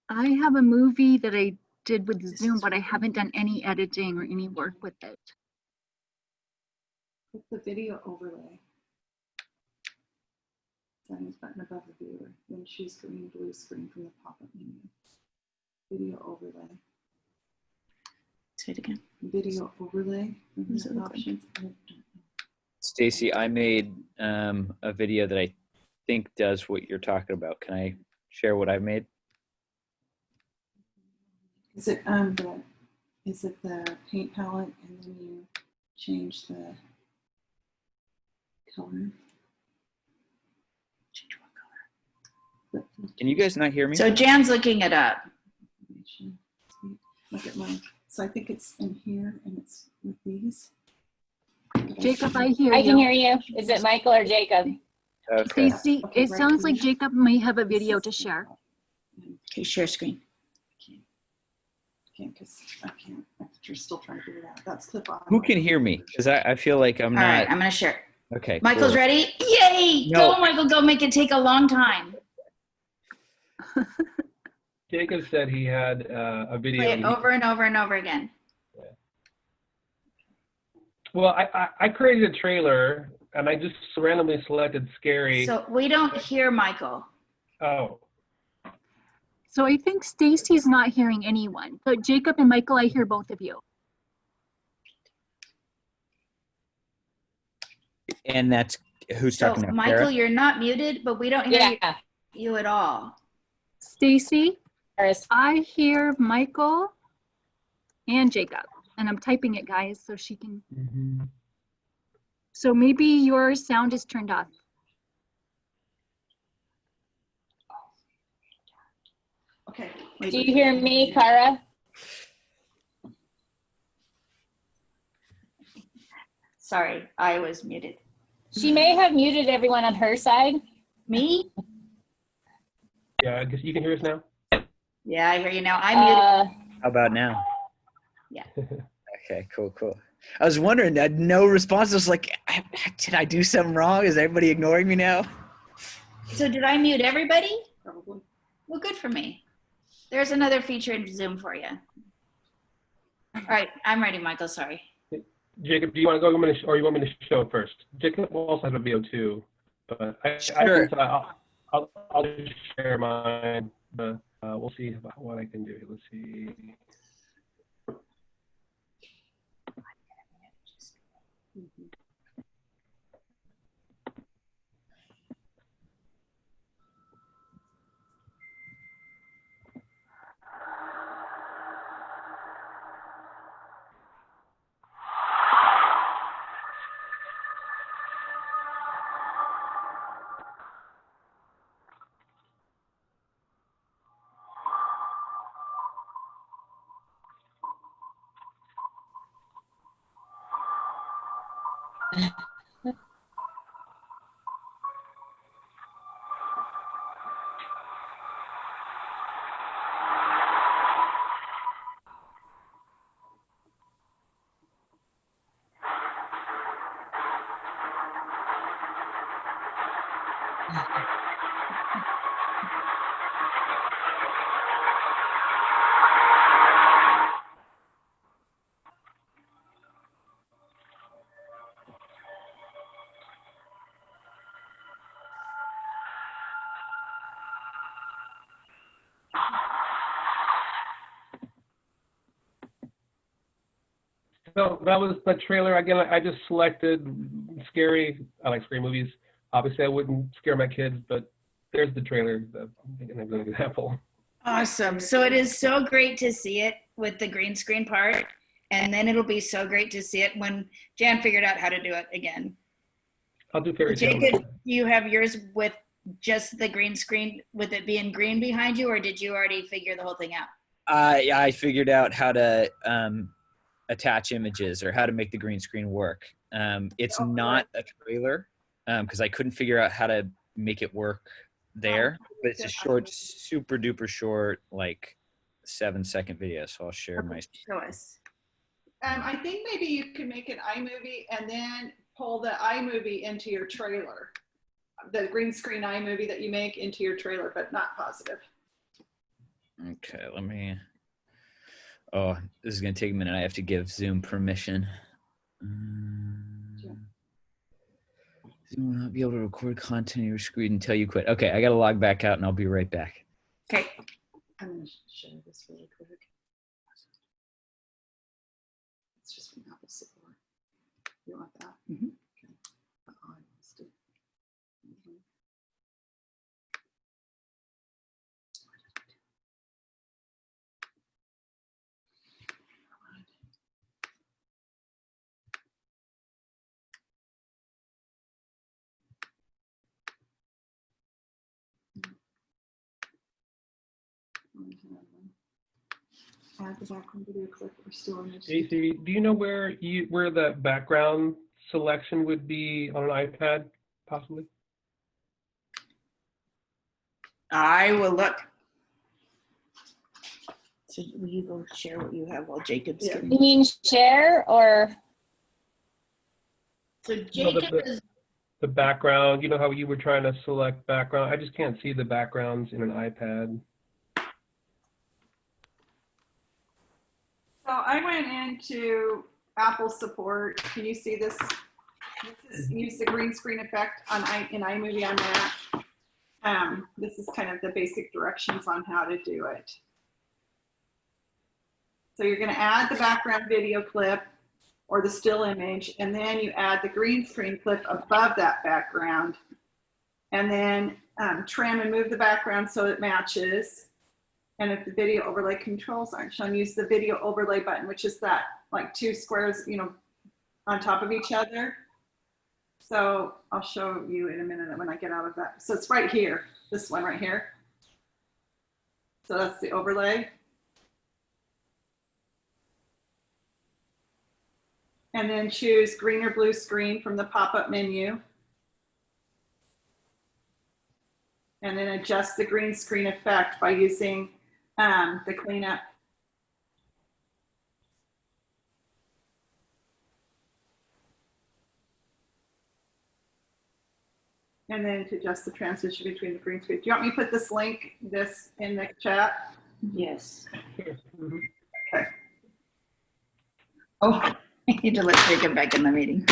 I have a movie that I did with Zoom, but I haven't done any editing or any work with it. Click the video overlay. Settings button above the viewer. Then choose green, blue screen from the pop-up menu. Video overlay. Say it again. Video overlay. What does it look like? Options. I don't know. Stacy, I made a video that I think does what you're talking about. Can I share what I've made? Is it the paint palette and then you change the color? Change what color? Can you guys not hear me? So Jan's looking it up. Look at mine. So I think it's in here and it's with these. Jacob, I hear I you. can hear you. Is it Michael or Jacob? Okay. Stacy, Okay, it right sounds like here. Jacob may have a video to share. Okay, share screen. Can't because I can't. You're still trying to figure it out. That's clip on. Who can hear me? Because I feel like I'm All not. right, I'm gonna share. Okay. Michael's cool. ready? Yay! No. Go, Michael, go make it take a long time. Jacob said he had a video. Play it over and over and over again. Well, I created a trailer and I just randomly selected scary. So we don't hear Michael. Oh, So I think Stacy's not hearing anyone. But Jacob and Michael, I hear both of you. And that's who's So talking now? Michael, Sarah? you're not muted, but we don't hear Yeah. you at all. Stacy, Paris. I hear Michael and Jacob. And I'm typing it, guys, so she can. mhm. So maybe your sound is turned off. Okay. Wait, Do you hear me, Kara? sorry, I was muted. She may have muted everyone on her side. Me? Yeah, I guess you can hear us now. Yeah, I hear you now. I'm muted. How about now? Yeah. Okay, cool. I was wondering, no response. I was like, did I do something wrong? Is everybody ignoring me now? So did I mute everybody? Probably. Well, good for me. There's another feature in Zoom for you. All right, I'm ready, Michael. Sorry. Jacob, do you want to go? Or you want me to show it first? Jacob also has a video too, but Sure. I'll just share mine. But we'll see what I can do. Let's see. So that was the trailer. Again, I just selected scary. I like scary movies. Obviously, I wouldn't scare my kids, but there's the trailer. That's an example. Awesome. So it is so great to see it with the green screen part. And then it'll be so great to see it when Jan figured out how to do it again. I'll do fairy tale. Jacob, do you have yours with just the green screen, with it being green behind you, or did you already figure the whole thing out? Yeah, I figured out how to attach images or how to make the green screen work. It's not a trailer because I couldn't figure out how to make it work there, but it's a short, super duper short, like 7-second video. So I'll share my. Show us. I think maybe you could make an iMovie and then pull the iMovie into your trailer. The green screen iMovie that you make into your trailer, but not positive. Okay, let me. Oh, this is gonna take a minute. I have to give Zoom permission. Zoom will not be able to record content on your screen until you quit. Okay, I gotta log back out and I'll be right back. Okay. I'm going to show this really quick. It's just from Apple support. You want that? Mm-hmm. Okay. Oh, I missed it. Add the background video clip or still image. Stacy, do you know where the background selection would be on an iPad, possibly? I will look. So will you go share what you have while Jacob's getting? You mean share or? So No, Jacob is. the background, you know how you were trying to select background? I just can't see the backgrounds in an iPad. So I went into Apple support. Can you see this? This is use the green screen effect in iMovie on Mac. This is kind of the basic directions on how to do it. So you're going to add the background video clip or the still image, and then you add the green screen clip above that background, and then trim and move the background so it matches. And if the video overlay controls aren't shown, use the video overlay button, which is that like 2 squares, you know, on top of each other. So I'll show you in a minute when I get out of that. So it's right here, this one right here. So that's the overlay. And then choose green or blue screen from the pop-up menu. And then adjust the green screen effect by using the cleanup. And then to adjust the transition between the green screen. Do you want me to put this link, in the chat? Yes. Okay. Oh, I need to let Jacob back in the meeting.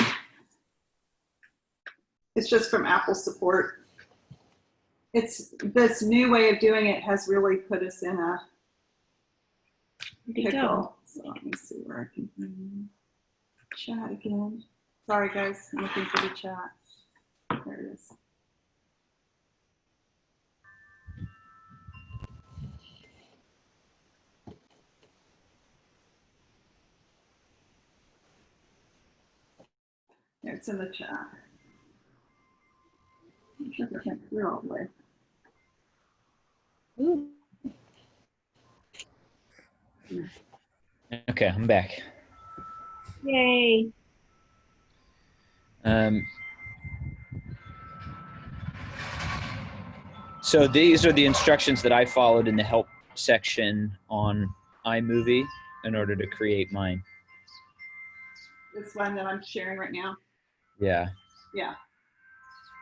It's just from Apple support. It's this new way of doing it has really put us in a pickle. So let me see where I can chat again. Sorry guys, I'm looking for the chat. There it is. It's in the chat. I'm sure I can't clear all the way. Ooh. Okay, I'm back. Yay. So these are the instructions that I followed in the help section on iMovie in order to create mine. This one that I'm sharing right now. Yeah. Yeah.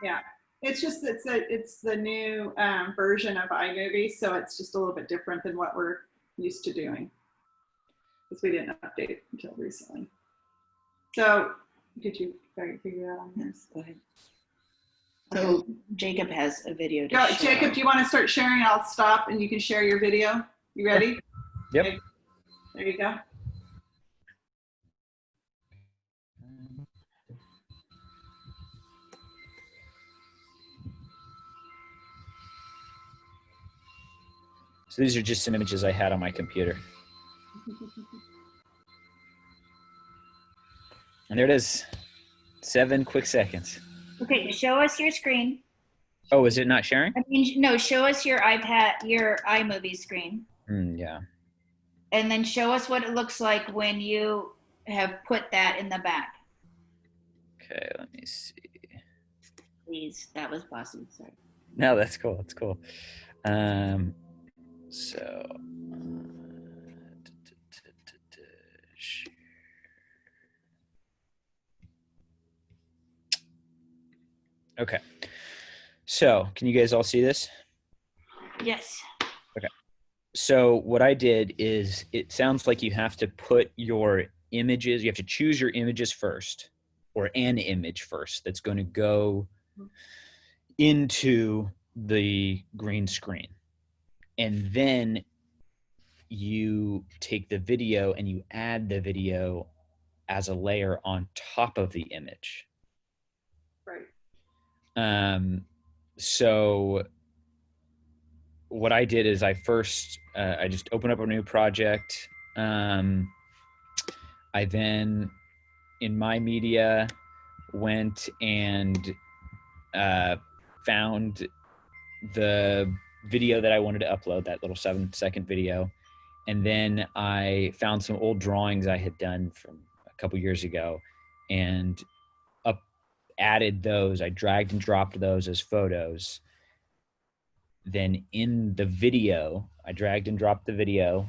Yeah. It's just, it's the new version of iMovie. So it's just a little bit different than what we're used to doing, because we didn't update until recently. So did you figure out on yours? Go ahead. So Jacob has a video to Go, share. Jacob, do you want to start sharing? I'll stop and you can share your video. You ready? Yep. Okay. There you go. So these are just some images I had on my computer. And there it is. 7 quick seconds. Okay, show us your screen. Oh, is it not sharing? I mean, no, show us your iPad, your iMovie screen. Yeah. And then show us what it looks like when you have put that in the back. Okay, let me see. Please, that was bossy, sorry. No, that's cool. That's cool. Okay. So, can you guys all see this? Yes. Okay. So, what I did is it sounds like you have to put your images, you have to choose your images first, or an image first that's going to go into the green screen. And then you take the video and you add the video as a layer on top of the image. Right. So what I did is I first, I just opened up a new project. I then, in my media, went and found the video that I wanted to upload, that little 7-second video. And then I found some old drawings I had done from a couple years ago and added those. I dragged and dropped those as photos. Then in the video, I dragged and dropped the video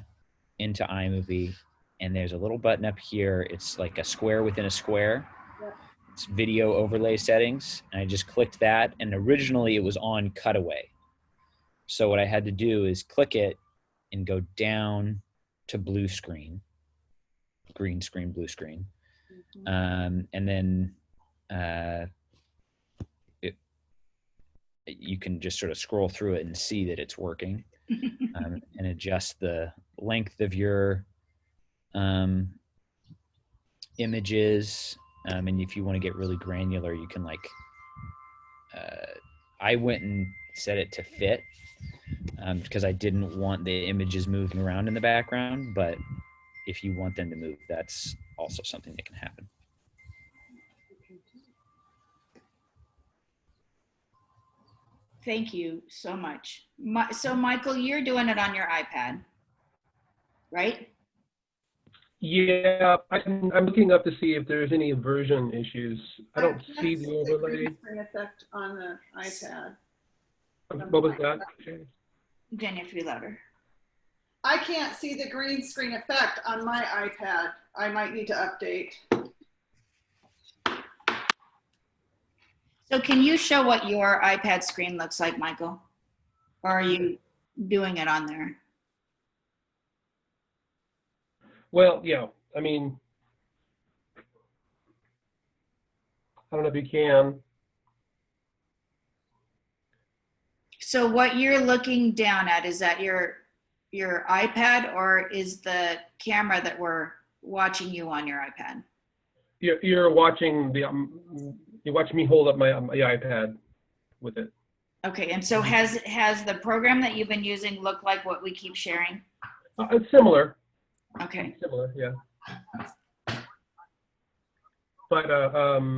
into iMovie, and there's a little button up here. It's like a square within a square. It's video overlay settings. And I just clicked that, and originally it was on cutaway. So what I had to do is click it and go down to blue screen, green screen, blue screen. And then you can just sort of scroll through it and see that it's working, and adjust the length of your images. And if you want to get really granular, you can I went and set it to fit because I didn't want the images moving around in the background. But if you want them to move, that's also something that can happen. Thank you so much. So Michael, you're doing it on your iPad, right? Yeah, I'm looking up to see if there's any version issues. I don't see the overlay. green screen effect on the iPad. What was that? Jen, you have to be louder. I can't see the green screen effect on my iPad. I might need to update. So can you show what your iPad screen looks like, Michael? Or are you doing it on there? Well, yeah, I mean, I don't know if you can. So what you're looking down at, is that your iPad, or is the camera that we're watching you on your iPad? You're watching you're watching me hold up my iPad with it. Okay, and so has the program that you've been using looked like what we keep sharing? It's similar. Okay. Similar, yeah. But I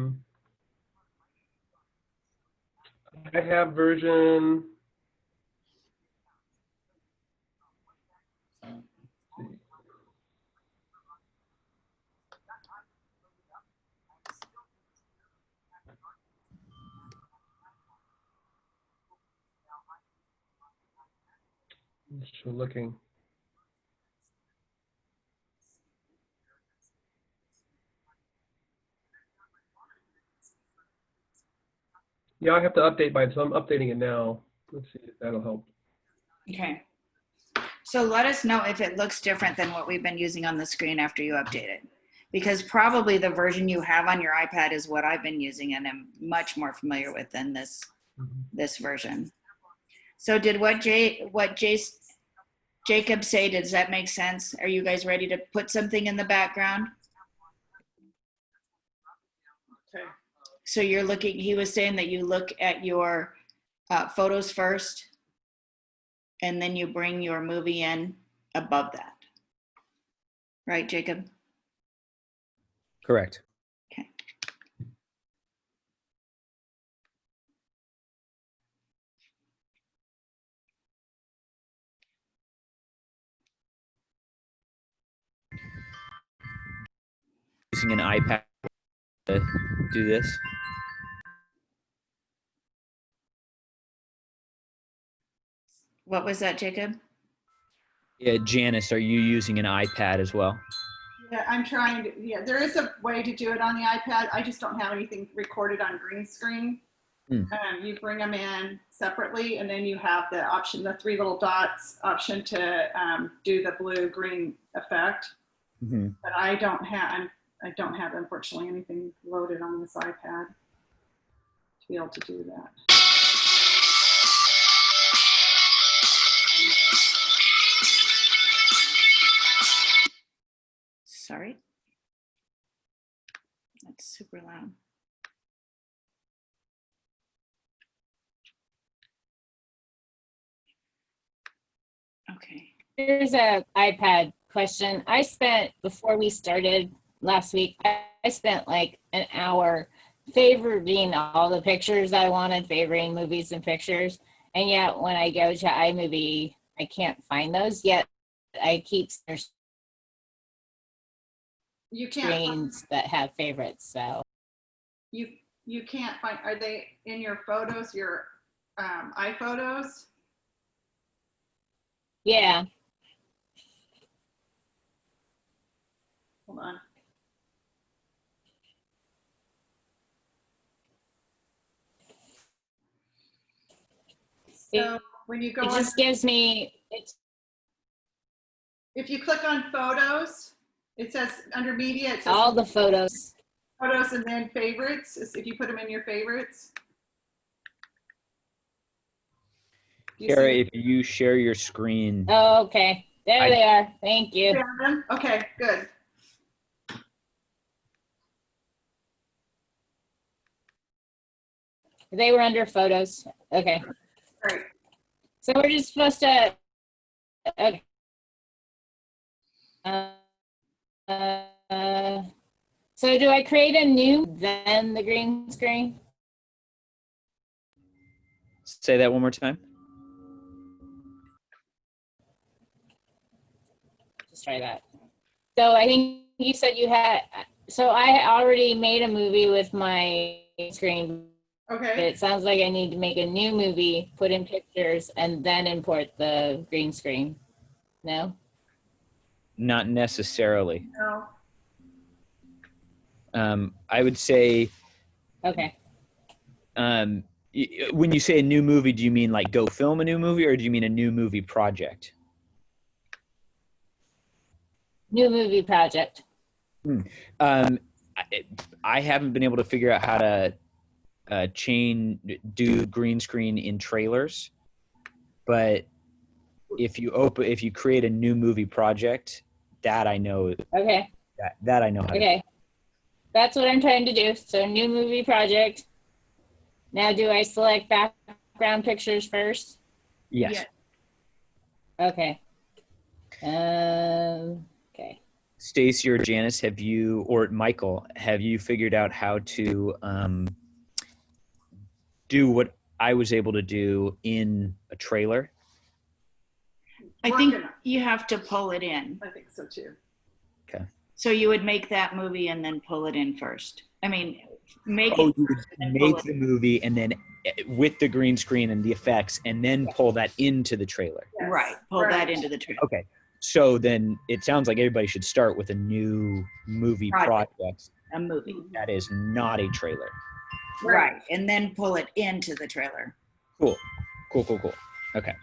have version. Just looking. Yeah, I have to update mine, so I'm updating it now. Let's see if that'll help. Okay. So let us know if it looks different than what we've been using on the screen after you update it. Because probably the version you have on your iPad is what I've been using and am much more familiar with than this version. So did what Jacob say, does that make sense? Are you guys ready to put something in the background? Okay. So you're looking, he was saying that you look at your photos first. and then you bring your movie in above that. Right, Jacob? Correct. Okay. Using an iPad to do this. What was that, Jacob? Yeah, Janice, are you using an iPad as well? Yeah, I'm trying to, yeah, there is a way to do it on the iPad. I just don't have anything recorded on green screen. You bring them in separately, and then you have the option, the three little dots option to do the blue green effect. Mm-hmm. But I don't have, unfortunately, anything loaded on this iPad to be able to do that. Sorry. That's super loud. Okay. Here's a iPad question. I spent, before we started last week, I spent like an hour favoriting all the pictures I wanted, favoriting movies and pictures. And yet when I go to iMovie, I can't find those yet. I keep You can't screens that have favorites, so. you can't find, are they in your photos, your iPhotos? Yeah. Hold on. So when you go It just gives me, if you click on photos, it says under media, it says all the photos. photos and then favorites, if you put them in your favorites. You Kara, see if you share your screen. Oh, okay. There they are. Thank you. them? Okay, good. They were under photos. Okay. Great. So we're just supposed to, okay. So do I create a new, then the green screen? Say that one more time. Just try that. So I think you said you had, so I already made a movie with my screen. But Okay. it sounds like I need to make a new movie, put in pictures, and then import the green screen. No? Not necessarily. No. I would say Okay. when you say a new movie, do you mean like go film a new movie, or do you mean a new movie project? New movie project. I haven't been able to figure out how to do green screen in trailers, but if you create a new movie project, that I know. Okay. That I know how to do. Okay. That's what I'm trying to do. So new movie project. Now do I select background pictures first? Yes. Yeah. Okay. Okay. Stacy or Janice, or Michael, have you figured out how to do what I was able to do in a trailer? I think you have to pull it in. I think so too. Okay. So you would make that movie and then pull it in first. I mean, make Oh, it you would and pull make it. the movie and then with the green screen and the effects, and then pull that into the trailer. Yes. Right. Pull that into the trailer. Okay. So then it sounds like everybody should start with a new movie project. A movie. That is not a trailer. Right. And then pull it into the trailer. Cool. Okay.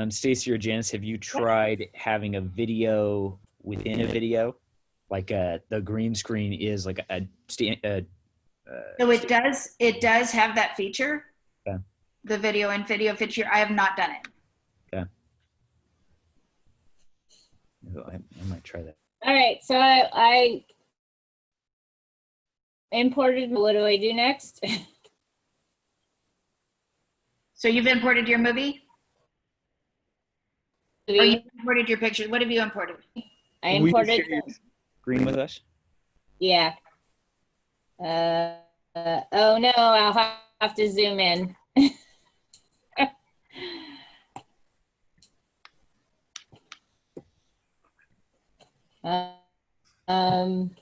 Stacy or Janice, have you tried having a video within a video? Like the green screen is like So it does have that feature. Okay. The video and video feature. I have not done it. Okay. I might try that. All right, so I imported. What do I do next? So you've imported your movie? Or you imported your picture? What have you imported? I Will you imported. share your screen with us? Yeah. Oh no, I'll have to zoom in. Um,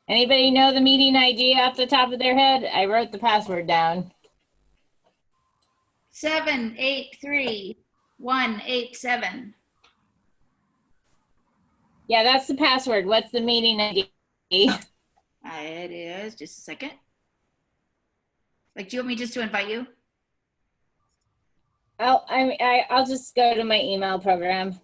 anybody know the meeting ID off the top of their head? I wrote the password down. 783-187. Yeah, that's the password. What's the meeting ID? It is, just a second. Like, do you want me just to invite you? I'll just go to my email program.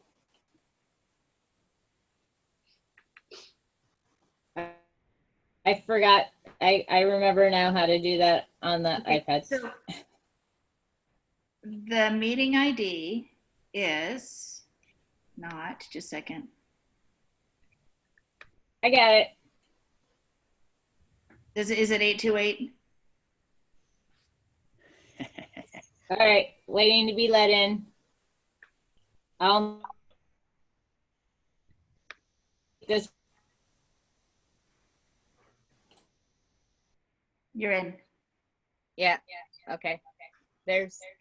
I forgot. I remember now how to do that on the iPad. So the meeting ID is not, just a second. I got it. Is it 828? All right, waiting to be let in. This. You're in. Yeah. Okay.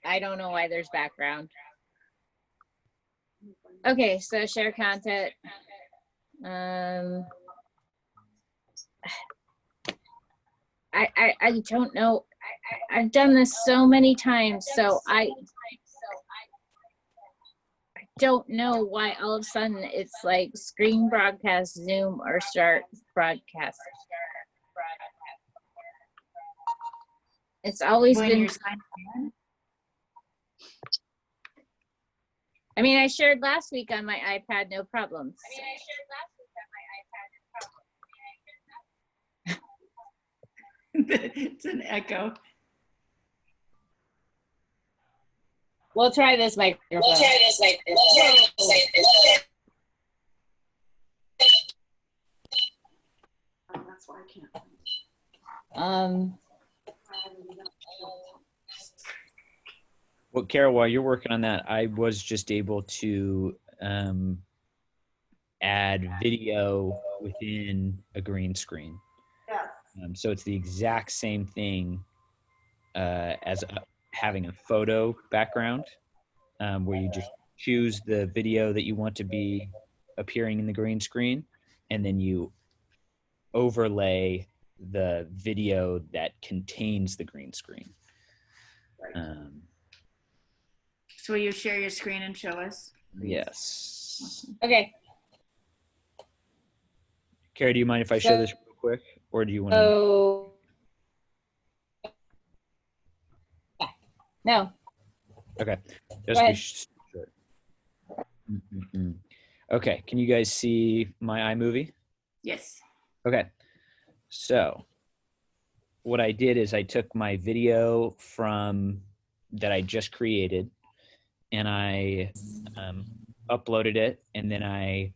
I don't know why there's background. Okay, so share content. I don't know. I've done this so many times, so I don't know why all of a sudden it's like screen broadcast, Zoom, or start broadcast. It's always When been. you're signed in? I mean, I shared last week on my iPad, no problems. It's an echo. We'll try this microphone. That's why I can't. Well, Carol, while you're working on that, I was just able to add video within a green screen. Yes. So it's the exact same thing as having a photo background, where you just choose the video that you want to be appearing in the green screen, and then you overlay the video that contains the green screen. So will you share your screen and show us? Yes. Okay. Carrie, do you mind if I show this real quick, or do you want to? Oh. No. Okay. Go ahead. Sure. Okay. Can you guys see my iMovie? Yes. Okay. So what I did is I took my video from that I just created, and I uploaded it, and then I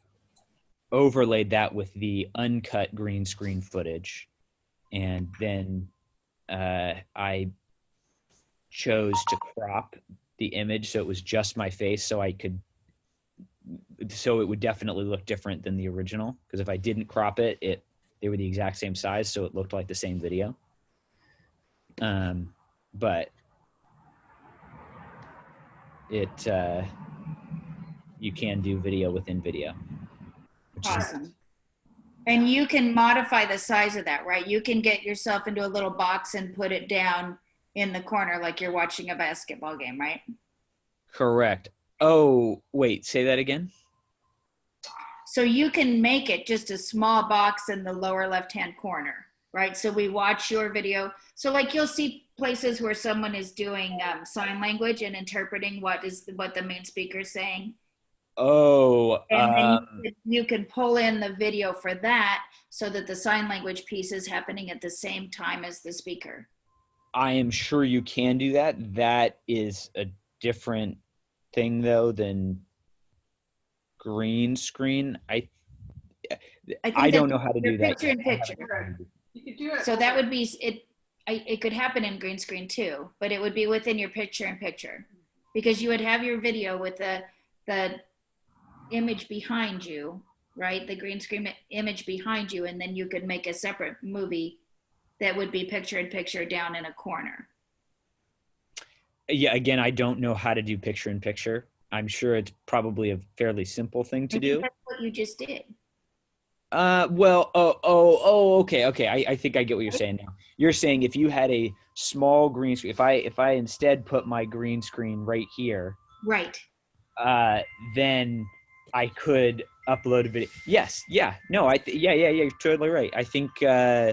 overlaid that with the uncut green screen footage, and then I chose to crop the image so it was just my face, so it would definitely look different than the original, because if I didn't crop it, they were the exact same size, so it looked like the same video. But you can do video within video. Awesome. And you can modify the size of that, right? You can get yourself into a little box and put it down in the corner like you're watching a basketball game, right? Correct. Oh, wait, say that again? So you can make it just a small box in the lower left-hand corner, right? So we watch your video. So like you'll see places where someone is doing sign language and interpreting what the main speaker is saying. Oh, and then you can pull in the video for that so that the sign language piece is happening at the same time as the speaker. I am sure you can do that. That is a different thing though than green screen, think I don't that's know how to your do that picture yet. in I haven't picture. tried it. You could do it. So that would be it. It could happen in green screen too, but it would be within your picture in picture, because you would have your video with the image behind you, right? The green screen image behind you, and then you could make a separate movie that would be picture in picture down in a corner. Yeah, again, I don't know how to do picture in picture. I'm sure it's probably a fairly simple thing to I think do. that's what you just did. Okay. I think I get what you're saying now. You're saying if you had a small green screen, if I instead put my green screen right here, Right. then I could upload a video. Yes, yeah, no, yeah, you're totally right. I think, yeah,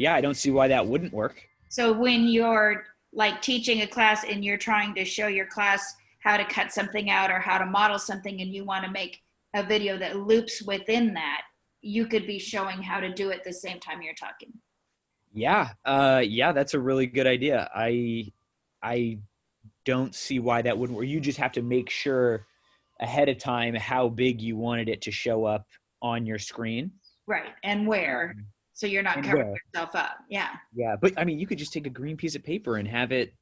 I don't see why that wouldn't work. So when you're like teaching a class and you're trying to show your class how to cut something out or how to model something, and you want to make a video that loops within that, you could be showing how to do it the same time you're talking. Yeah, yeah, that's a really good idea. I don't see why that wouldn't work. You just have to make sure ahead of time how big you wanted it to show up on your screen. Right. And where. So you're not and covering where. yourself up. Yeah. Yeah, but I mean, you could just take a green piece of paper and have it,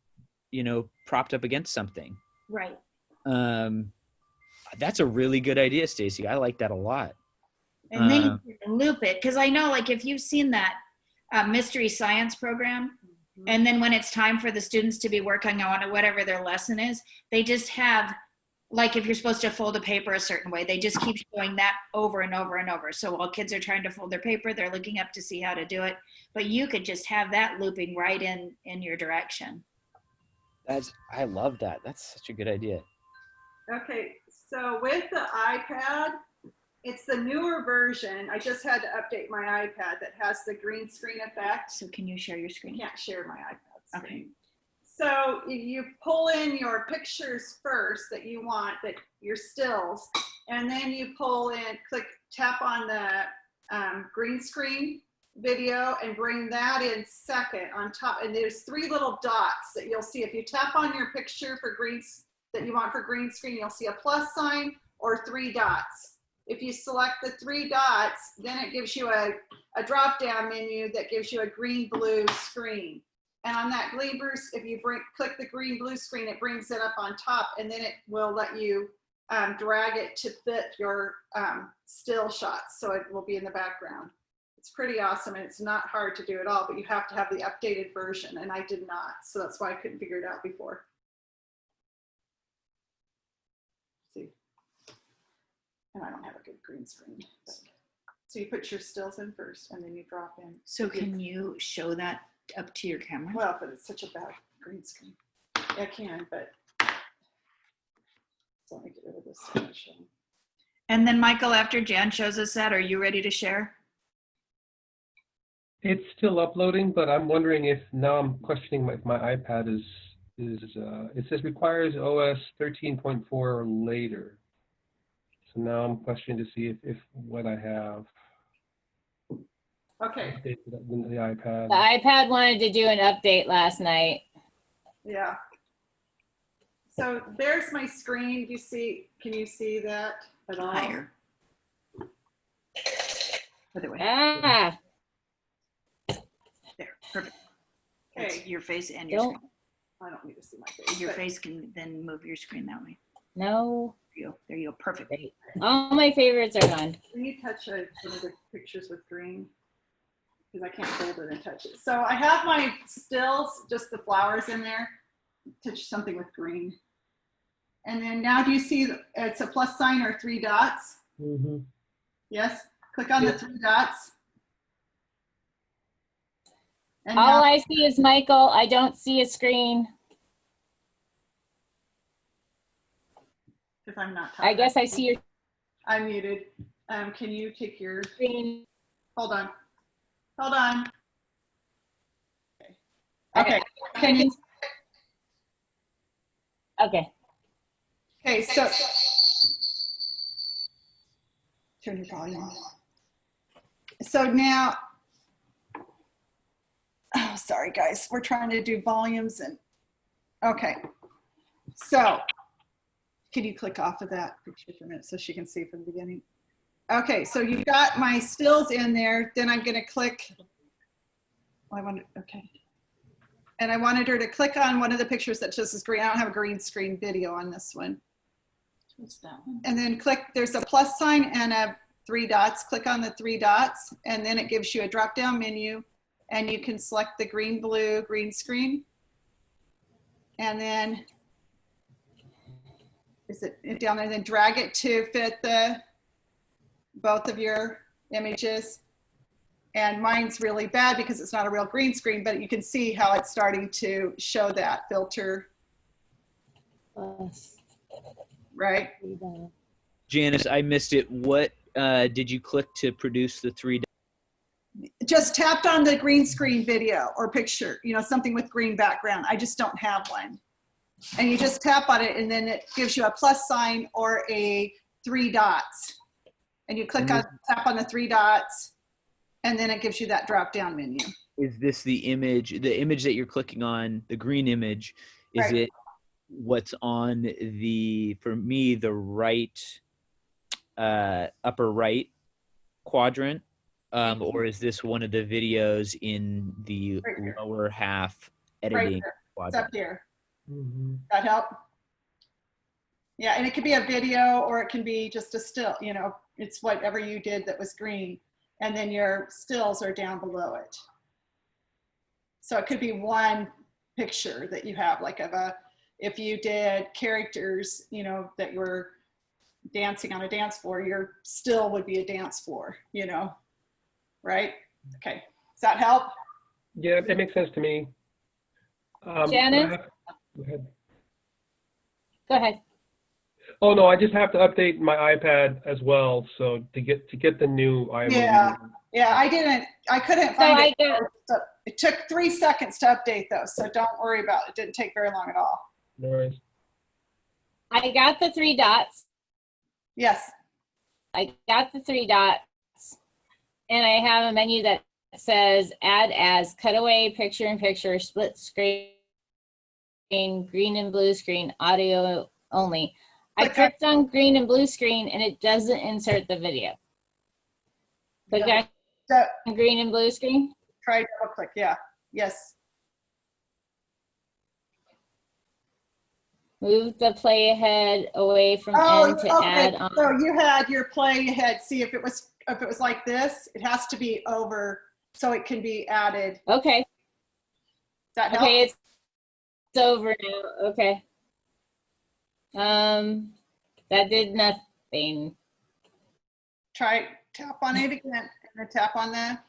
propped up against something. Right. That's a really good idea, Stacy. I like that a lot. And then you can loop it. Because I know, like, if you've seen that mystery science program, and then when it's time for the students to be working on whatever their lesson is, they just have, like, if you're supposed to fold a paper a certain way, they just keep showing that over and over and over. So while kids are trying to fold their paper, they're looking up to see how to do it. But you could just have that looping right in your direction. I love that. That's such a good idea. Okay, so with the iPad, it's the newer version. I just had to update my iPad that has the green screen effect. So can you share your I screen? can't share my iPad screen. Okay. So you pull in your pictures first that you want, that your stills, and then you pull in, tap on the green screen video and bring that in second on top. And there's 3 little dots that you'll see. If you tap on your picture for that you want for green screen, you'll see a plus sign or 3 dots. If you select the 3 dots, then it gives you a drop-down menu that gives you a green-blue screen. And on that green blue, if you click the green-blue screen, it brings it up on top, and then it will let you drag it to fit your still shots, so it will be in the background. It's pretty awesome, and it's not hard to do at all, but you have to have the updated version, and I did not, so that's why I couldn't figure it out before. And I don't have a good green screen. So you put your stills in first and then you drop in. So can you show that up to your camera? Well, but it's such a bad green screen. I can, but so let me get rid of this. And then Michael, after Jan shows us that, are you ready to share? It's still uploading, but I'm wondering if now I'm questioning if my iPad is it says requires OS 13.4 or later. So now I'm questioning to see if what I have. Okay. The iPad. The iPad wanted to do an update last night. Yeah. So there's my screen. Can you see that at all? Higher. Other way. Ah, There. Perfect. Okay. That's your face and your Don't- screen. I don't need to see my face. Your but- face can then move your screen that way. no. There you go. There you go. Perfect. Great. All my favorites are gone. Can you touch some of the pictures with green? Because I can't hold it and touch it. So I have my stills, just the flowers in there. Touch something with green. And then now do you see it's a plus sign or 3 dots? Mm-hmm. Yes? Click on the 3 dots. And All now, I see is Michael. I don't see a screen. if I'm not I talking, guess I see your I'm muted. Can you take your, screen. hold on. Hold on. Okay. Can you, Okay. okay, so. Turn your volume on. So now, oh, sorry guys, we're trying to do volumes and, okay. So can you click off of that picture for a minute so she can see from the beginning? Okay, so you've got my stills in there. Then I'm going to click. Okay. And I wanted her to click on one of the pictures that just is green. I don't have a green screen video on this one. What's that one? And then click, there's a plus sign and a 3 dots. Click on the 3 dots, and then it gives you a drop-down menu, and you can select the green, blue, green screen. And then, is it down there? Then drag it to fit both of your images. And mine's really bad because it's not a real green screen, but you can see how it's starting to show that filter. Right? Janice, I missed it. What did you click to produce the 3? Just tapped on the green screen video or picture, you know, something with green background. I just don't have one. And you just tap on it, and then it gives you a plus sign or a 3 dots. And you click on, tap on the 3 dots, and then it gives you that drop down menu. Is this the image that you're clicking on, the green image, is Right. it what's on for me, the right, upper right quadrant? Or is this one of the videos in the Right lower half Right editing there. It's quadrant? up here. Mhm. That help? Yeah, and it could be a video or it can be just a still, you know, it's whatever you did that was green. And then your stills are down below it. So it could be one picture that you have, like if you did characters, you know, that were dancing on a dance floor, your still would be a dance floor, you know, right? Okay, does that help? Yeah, it makes sense to me. Janice? Go ahead. Go ahead. Oh no, I just have to update my iPad as well. So to get the new iMovie. Yeah, I couldn't So find it. It took 3 seconds to update those, so don't worry about it. It didn't take very long at all. No worries. I got the 3 dots. Yes. I got the 3 dots, and I have a menu that says add as, cutaway, picture in picture, split screen, green and blue screen, audio only. I clicked on green and blue screen, and it doesn't insert the video. Click on green and blue screen. Try double click, yeah, yes. Move the play ahead away from end to add on. So you had your play ahead. See, if it was like this, it has to be over so it can be added. Okay. Does that help? Okay, it's over now. Okay. That did nothing. Try tap on it again, and then tap on the.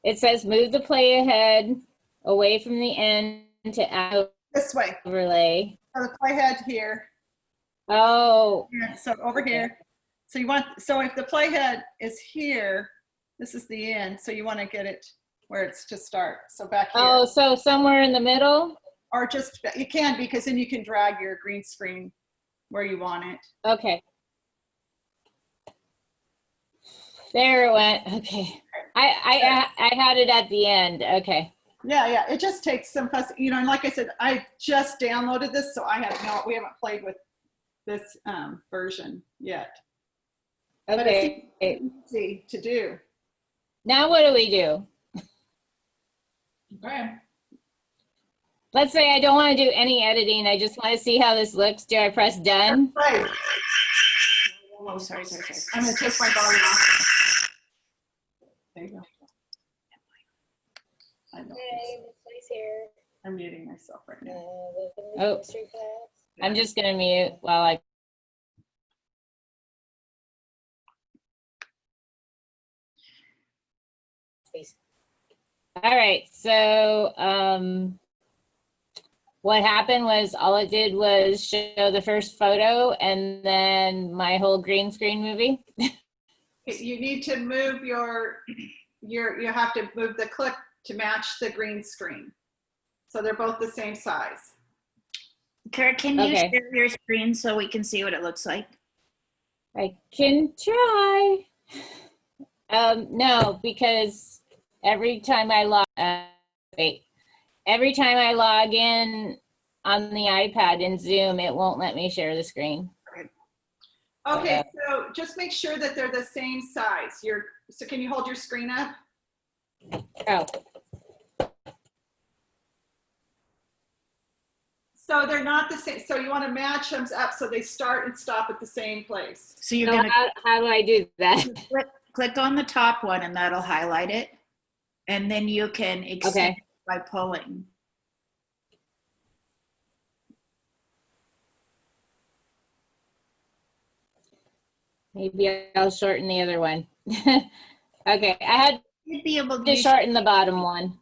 It says move the play ahead away from the end to add This way. overlay. So the playhead here. Oh. Yeah, so over here. So so if the playhead is here, this is the end. So you want to get it where it's to start. So back here. Oh, so somewhere in the middle? Or just, you can, because then you can drag your green screen where you want it. Okay. There it went. Okay. I had it at the end. Okay. Yeah, it just takes some fuss, you know, and like I said, I just downloaded this, so we haven't played with this version yet. Okay. But it's easy to do. Now what do we do? Okay. Let's say I don't want to do any editing. I just want to see how this looks. Do I press done? Right. Oh, sorry. I'm going to take my volume off. There you go. I know. I'm muting myself right now. Oh, I'm just going to mute while I. All right, so what happened was all it did was show the first photo and then my whole green screen movie. You need to move you have to move the clip to match the green screen. So they're both the same size. Kara, can you Okay. share your screen so we can see what it looks like? I can try. No, because every time I log in on the iPad in Zoom, it won't let me share the screen. Okay, so just make sure that they're the same size. So can you hold your screen up? Oh, So they're not the same. So you want to match them up so they start and stop at the same place. So you're so gonna how do I do that? click on the top one and that'll highlight it. And then you can extend Okay. it by pulling. Maybe I'll shorten the other one. Okay, I had You'd be able to to shorten the bottom one.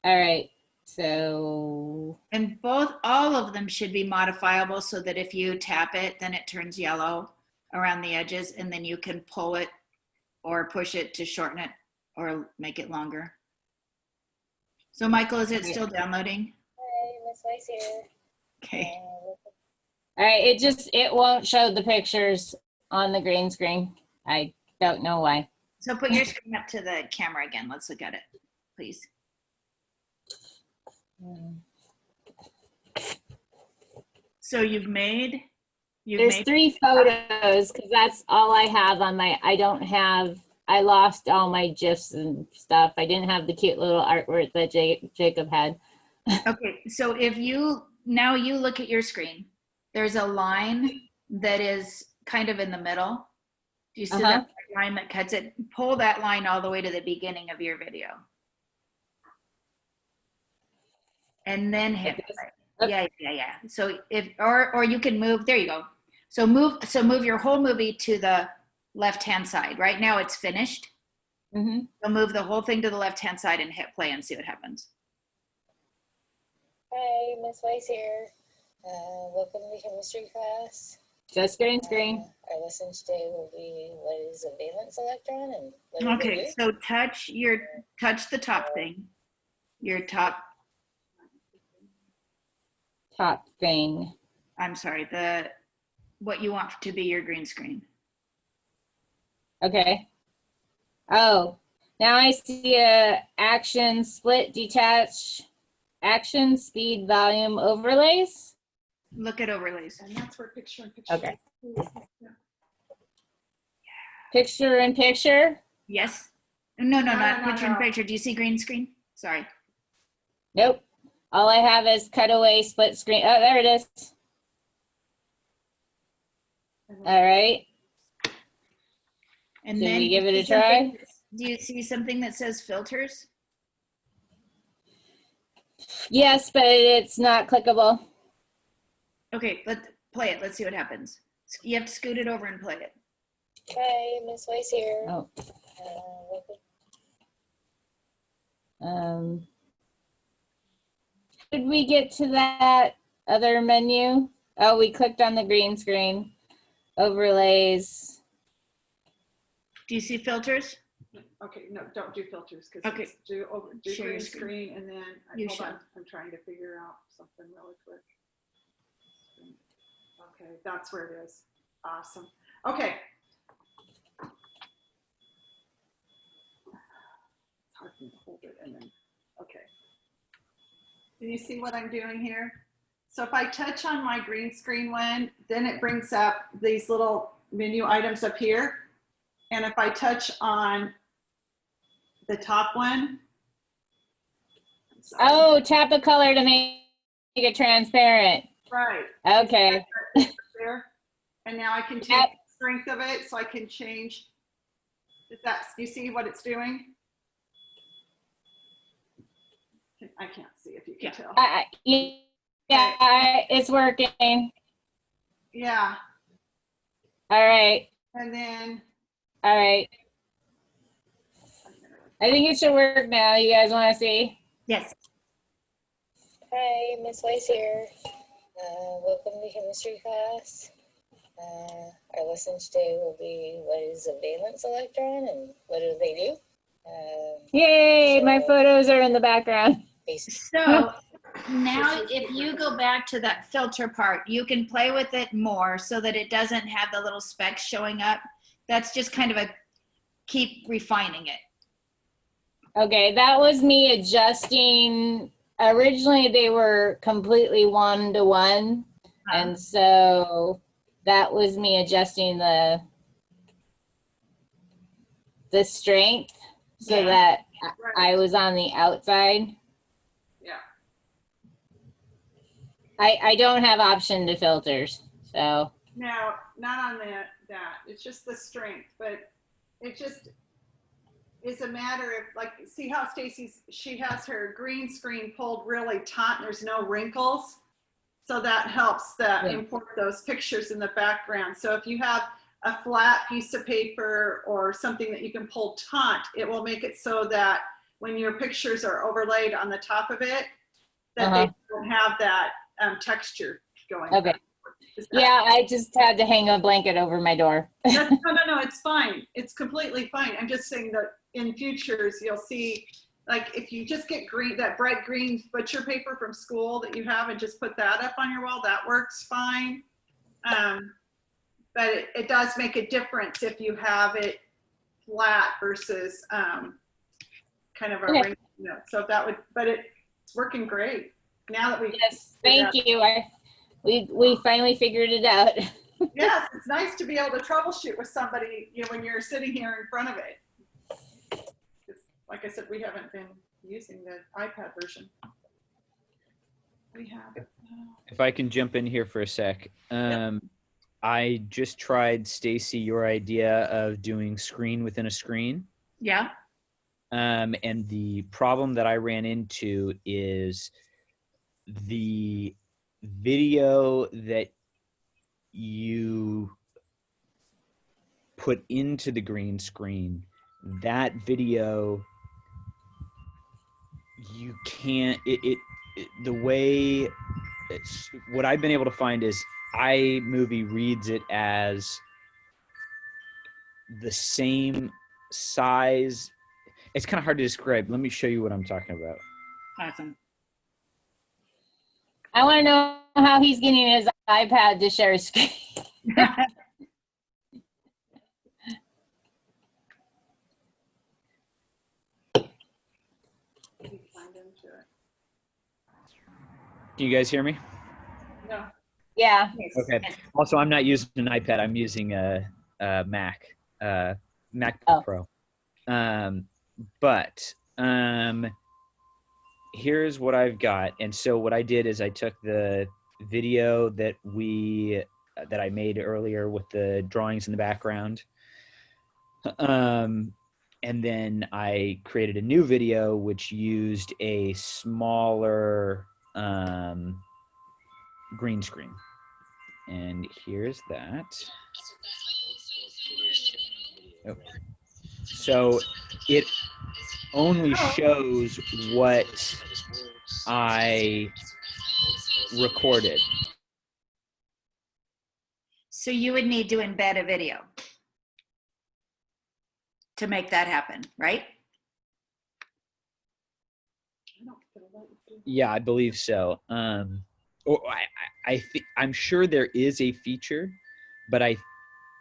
All right, so and all of them should be modifiable so that if you tap it, then it turns yellow around the edges, and then you can pull it or push it to shorten it or make it longer. So Michael, is it still downloading? Hey, Miss Weiss here. Okay. All right, it won't show the pictures on the green screen. I don't know why. So put your screen up to the camera again. Let's look at it, please. So There's 3 photos because that's all I have on my, I lost all my GIFs and stuff. I didn't have the cute little artwork that Jacob had. Okay, so if now you look at your screen, there's a line that is kind of in the middle. Do you see that line that cuts it? Pull that line all the way to the beginning of your video. And then hit play. Yeah. So or you can move, there you go. So move your whole movie to the left-hand side. Right now it's finished. So move the whole thing to the left-hand side and hit play and see what happens. Hi, Miss Weiss here. Welcome to the chemistry class. Just green screen. Our lesson today will be what is a valence electron and what do they do? Okay, so touch the top thing. Your top thing. I'm sorry, what you want to be your green screen. Okay. Oh, now I see action, split, detach, action, speed, volume, overlays. Look at overlays. And that's where picture in picture. Okay. Yeah. Picture in picture? Yes. No, not No, picture in picture. Do you see green screen? Sorry. Nope. All I have is cutaway, split screen. Oh, there it is. All right. And Should then we give it a try? Do you see something that says filters? Yes, but it's not clickable. Okay, let's play it. Let's see what happens. You have to scoot it over and play it. Hi, Miss Weiss here. Oh. Welcome. Did we get to that other menu? Oh, we clicked on the green screen. Overlays. Do you see filters? Okay, no, don't do filters because Okay. do Share your green screen. screen and then hold on. I'm trying to figure out something really quick. Okay, that's where it is. Awesome. Okay. It's hard for me to hold it and then, okay. Do you see what I'm doing here? So if I touch on my green screen one, then it brings up these little menu items up here. And if I touch on the top one. Oh, tap a color to make it transparent. Right. Okay. There. And now I can take the strength of it so I can change. Do you see what it's doing? I can't see if you can tell. It's working. Yeah. All right. And then. All right. I think it should work now. You guys want to see? Yes. Hi, Miss Weiss here. Welcome to chemistry class. Our lesson today will be what is a valence electron and what do they do? Yay, my photos are in the background. So now if you go back to that filter part, you can play with it more so that it doesn't have the little specks showing up. That's just kind of keep refining it. Okay, that was me adjusting Originally, they were completely 1-to-1, and so that was me adjusting the strength so Yeah. that Right. I was on the outside. Yeah. I don't have option to filters, so. No, not on that. It's just the strength, but it just is a matter of like, see how she has her green screen pulled really taut and there's no wrinkles. So that helps import those pictures in the background. So if you have a flat piece of paper or something that you can pull taut, it will make it so that when your pictures are overlaid on the top of it, that they don't have that texture going. Okay. Yeah, I just had to hang a blanket over my door. No, it's fine. It's completely fine. I'm just saying that in futures, you'll see, like if you just get that bright green butcher paper from school that you have and just put that up on your wall, that works fine. But it does make a difference if you have it flat versus kind of a ring, so that would, but it's working great. Now that we thank you. We finally figured it out. Yes, it's nice to be able to troubleshoot with somebody, when you're sitting here in front of it. Like I said, we haven't been using the iPad version. We have. If I can jump in here for a sec. I just tried, Stacy, your idea of doing screen within a screen. Yeah. And the problem that I ran into is the video that you put into the green screen, that video, you can't, the way, what I've been able to find is iMovie reads it as the same size. It's kind of hard to describe. Let me show you what I'm talking about. Awesome. I want to know how he's getting his iPad to share his screen. Can you guys hear me? No. Yeah. Okay. Also, I'm not using an iPad. I'm using a Mac, MacBook Pro. But here's what I've got. And so what I did is I took the video that I made earlier with the drawings in the background. And then I created a new video which used a smaller green screen. And here's that. Oh. So it only shows what I recorded. So you would need to embed a video to make that happen, right? Yeah, I believe so. Or I'm sure there is a feature, but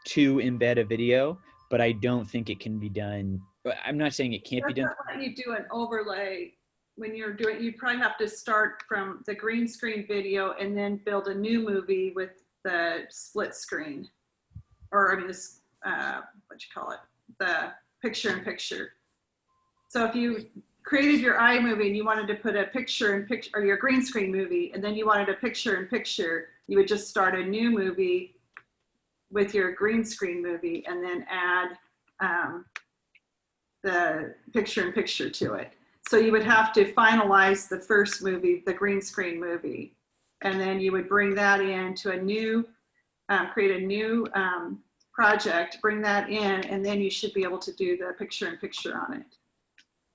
to embed a video, but I don't think it can be done. I'm not saying it can't be done. Let you do an overlay when you're doing. You probably have to start from the green screen video and then build a new movie with the split screen, or I mean, this what you call it, the picture-in-picture. So if you created your iMovie and you wanted to put a picture-in-picture, or your green screen movie, and then you wanted a picture-in-picture, you would just start a new movie with your green screen movie and then add the picture-in-picture to it. So you would have to finalize the first movie, the green screen movie, and then you would bring that into a new, create a new project, bring that in, and then you should be able to do the picture-in-picture on it.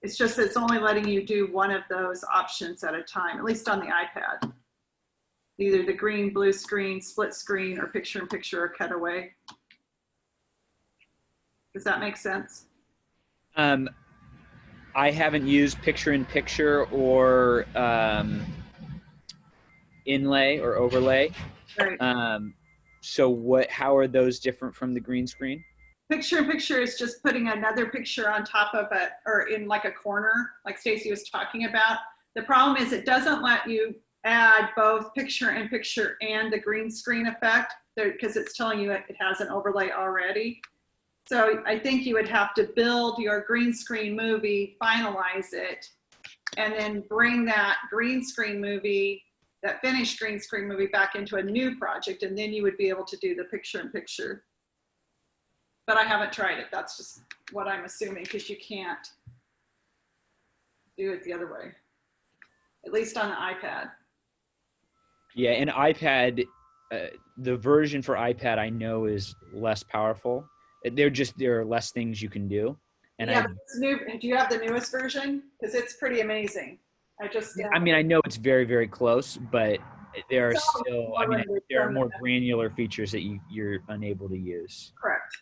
It's just that it's only letting you do one of those options at a time, at least on the iPad. Either the green, blue screen, split screen, or picture-in-picture or cutaway. Does that make sense? I haven't used picture-in-picture or inlay or overlay. Right. So how are those different from the green screen? Picture-in-picture is just putting another picture on top of it, or in like a corner, like Stacy was talking about. The problem is it doesn't let you add both picture-in-picture and the green screen effect because it's telling you it has an overlay already. So I think you would have to build your green screen movie, finalize it, and then bring that green screen movie, that finished green screen movie back into a new project, and then you would be able to do the picture-in-picture. But I haven't tried it. That's just what I'm assuming because you can't do it the other way, at least on the iPad. Yeah, and iPad, the version for iPad I know is less powerful. There are less things you can do. And yeah, do you have the newest version? Because it's pretty amazing. I mean, I know it's very, very close, but there are It's always still, more I mean, rendered there are than more that. granular features that you're unable to use. Correct.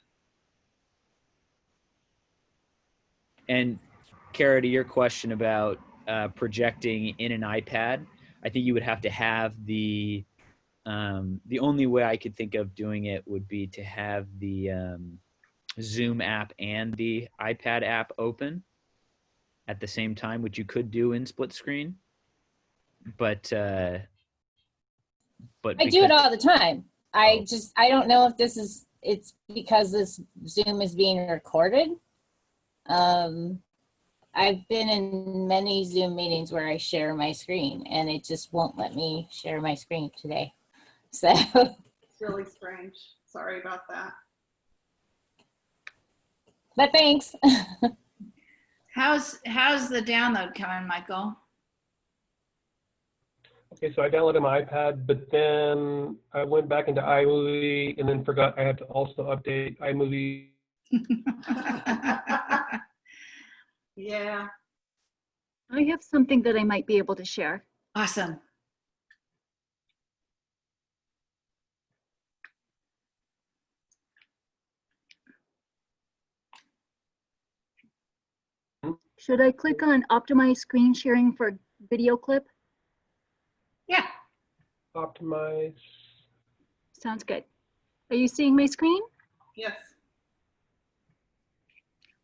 And Kara, to your question about projecting in an iPad, I think you would have to have the only way I could think of doing it would be to have the Zoom app and the iPad app open at the same time, which you could do in split screen. But I do it all the time. I don't know if it's because this Zoom is being recorded. I've been in many Zoom meetings where I share my screen and it just won't let me share my screen today. So it's really strange. Sorry about that. But thanks. How's the download coming, Michael? Okay, so I downloaded my iPad, but then I went back into iMovie and then forgot I had to also update iMovie. Yeah. I have something that I might be able to share. Awesome. Should I click on optimize screen sharing for video clip? Yeah. Optimize. Sounds good. Are you seeing my screen? Yes.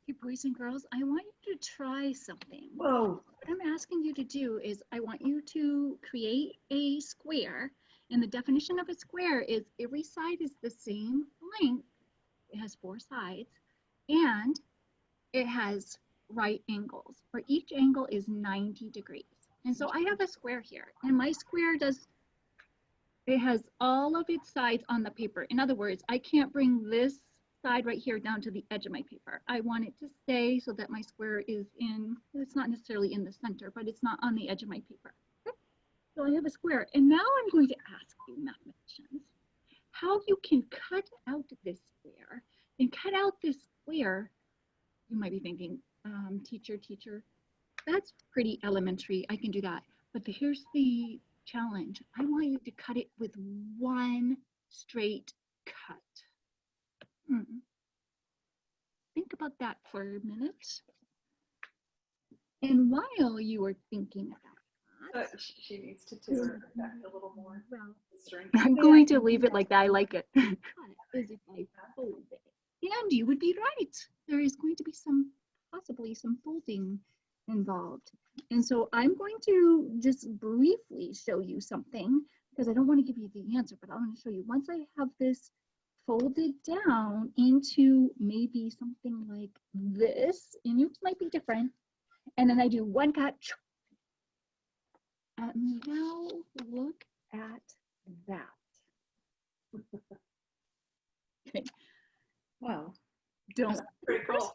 You boys and girls, I want you to try something. Whoa. What I'm asking you to do is I want you to create a square, and the definition of a square is every side is the same length. It has 4 sides, and it has right angles, where each angle is 90 degrees. And so I have a square here, and my square it has all of its sides on the paper. In other words, I can't bring this side right here down to the edge of my paper. I want it to stay so that my square is it's not necessarily in the center, but it's not on the edge of my paper. Okay? So I have a square, and now I'm going to ask you, mathematicians, how you can cut out this square. And cut out this square, you might be thinking, teacher, that's pretty elementary. I can do that. But here's the challenge. I want you to cut it with one straight cut. Think about that for a minute. And while you are thinking about that, she needs to do her effect a little more. Well, I'm going to leave it like that. I like it. Cut as if I fold it. And you would be right. There is going to be possibly some folding involved. And so I'm going to just briefly show you something because I don't want to give you the answer, but I want to show you once I have this folded down into maybe something like this, and yours might be different. And then I do one cut. And now look at that. Okay. Wow. Don't. Pretty cool.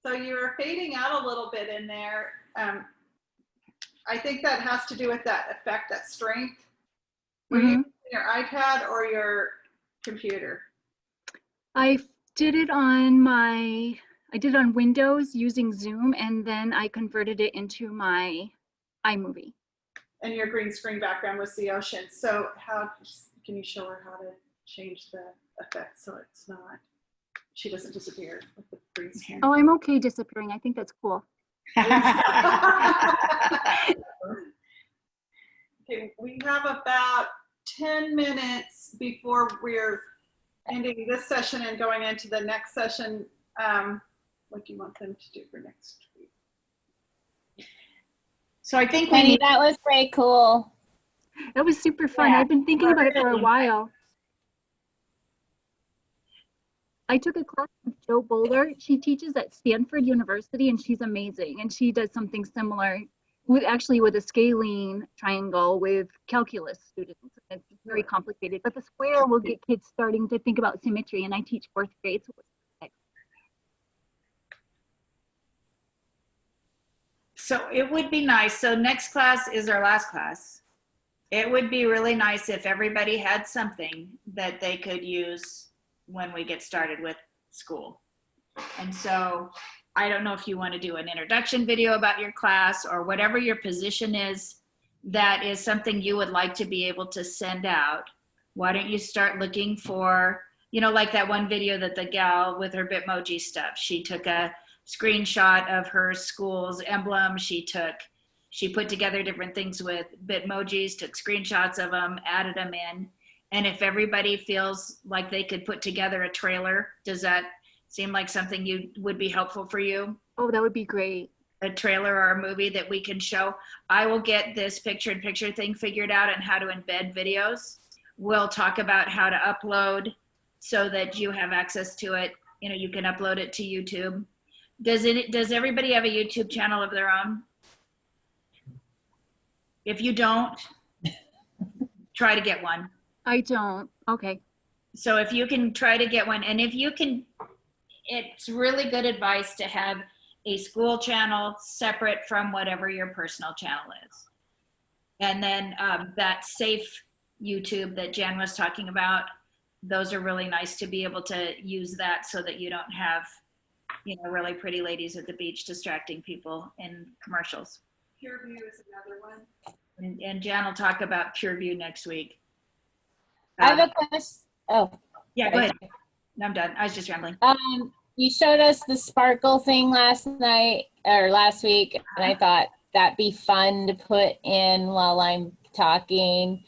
So you're fading out a little bit in there. I think that has to do with that effect, that strength. Were you using your iPad or your computer? I did it on Windows using Zoom, and then I converted it into my iMovie. And your green screen background was the ocean. So how can you show her how to change the effect so she doesn't disappear with the green screen? Oh, I'm okay disappearing. I think that's cool. Okay, we have about 10 minutes before we're ending this session and going into the next session. What do you want them to do for next week? So I think we Penny, need, that was very cool. That was super fun. Yeah. I've been thinking about it for a while. I took a class with Jo Boulder. She teaches at Stanford University and she's amazing. And she does something similar with a scaling triangle with calculus students. It's very complicated, but the square will get kids starting to think about symmetry. And I teach fourth grade. so it would be nice. So next class is our last class. It would be really nice if everybody had something that they could use when we get started with school. And so I don't know if you want to do an introduction video about your class or whatever your position is, that is something you would like to be able to send out. Why don't you start looking for, like that one video that the gal with her Bitmoji stuff, she took a screenshot of her school's emblem. She put together different things with Bitmojis, took screenshots of them, added them in. And if everybody feels like they could put together a trailer, does that seem like something would be helpful for you? Oh, that would be great. A trailer or a movie that we can show. I will get this picture-in-picture thing figured out and how to embed videos. We'll talk about how to upload so that you have access to it. You can upload it to YouTube. Does everybody have a YouTube channel of their own? If you don't, try to get one. I don't. Okay. So if you can try to get one, and if you can, it's really good advice to have a school channel separate from whatever your personal channel is. And then that safe YouTube that Jan was talking about, those are really nice to be able to use that so that you don't have, really pretty ladies at the beach distracting people in commercials. PureView is another one. And Jan will talk about PureView next week. I have a question. Oh, yeah, go ahead. I'm done. I was just rambling. You showed us the sparkle thing last week, and I thought that'd be fun to put in while I'm talking.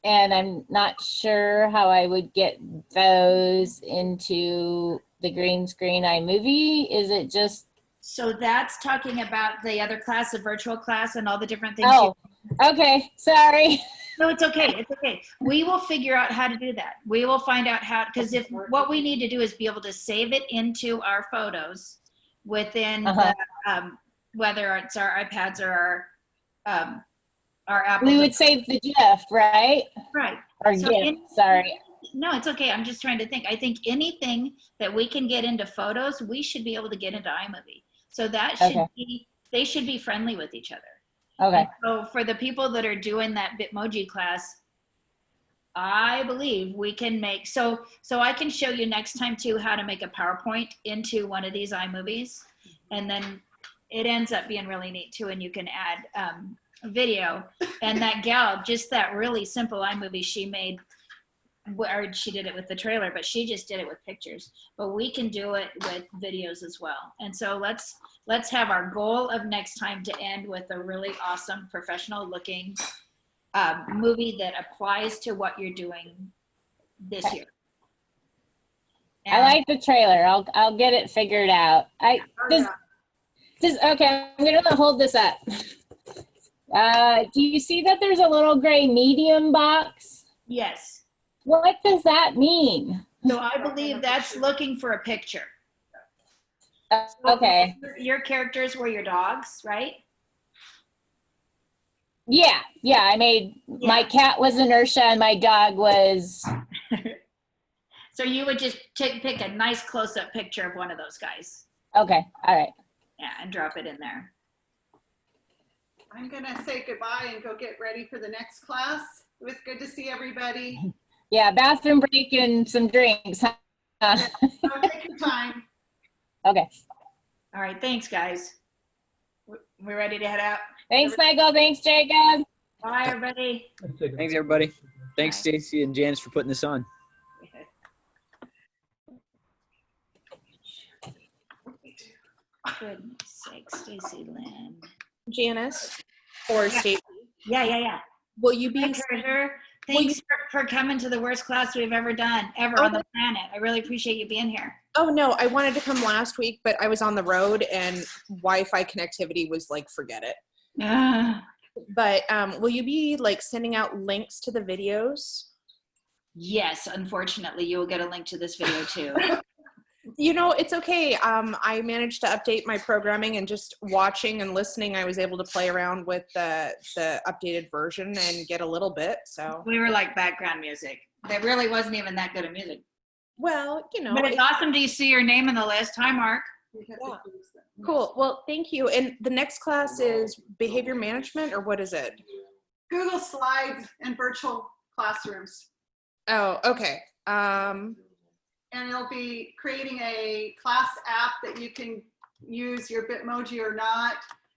And I'm not sure how I would get those into the green screen iMovie. Is it just? So that's talking about the other class, the virtual class, and all the different things. Oh, okay. Sorry. No, it's okay. It's okay. We will figure out how to do that. We will find out how, because what we need to do is be able to save it into our photos within the, whether it's our iPads or our Apple. We would save the GIF, right? Right. Or GIF, sorry. No, it's okay. I'm just trying to think. I think anything that we can get into photos, we should be able to get into iMovie. So that should be, they should be friendly with each other. Okay. And so for the people that are doing that Bitmoji class, I believe we can make, so I can show you next time too how to make a PowerPoint into one of these iMovies. And then it ends up being really neat too. And you can add video. And that gal, just that really simple iMovie she made, or she did it with the trailer, but she just did it with pictures. But we can do it with videos as well. And so let's have our goal of next time to end with a really awesome, professional looking movie that applies to what you're doing this year. And I like the trailer. I'll get it figured out. Okay, I'm gonna hold this up. Do you see that there's a little gray medium box? Yes. What does that mean? So I believe that's looking for a picture. Okay. Your characters were your dogs, right? Yeah, I made, my cat was Inertia and my dog was. So you would just pick a nice close-up picture of one of those guys. Okay, all right. Yeah, and drop it in there. I'm gonna say goodbye and go get ready for the next class. It was good to see everybody. Yeah, bathroom break and some drinks. So take your time. Okay. All right, thanks guys. We're ready to head out. Thanks, Michael. Thanks, Jacob. Bye, everybody. Thanks, everybody. Thanks, Stacy and Janice, for putting this on. Goodness sake, Stacy Lynn. Janice or Stacy. Yeah. Will you be? Thanks for coming to the worst class we've ever done, on the planet. I really appreciate you being here. Oh no, I wanted to come last week, but I was on the road and Wi-Fi connectivity was like, forget it. But will you be like sending out links to the videos? Yes, unfortunately, you will get a link to this video too. You know, it's okay. I managed to update my programming, and just watching and listening, I was able to play around with the updated version and get a little bit. So We were like background music. There really wasn't even that good of music. well, you know, But it's awesome to see your name in the list. Hi, Mark. Yeah. Cool. Well, thank you. And the next class is behavior management, or what is it? Google Slides and virtual classrooms. Oh, okay. And it'll be creating a class app that you can use your Bitmoji or not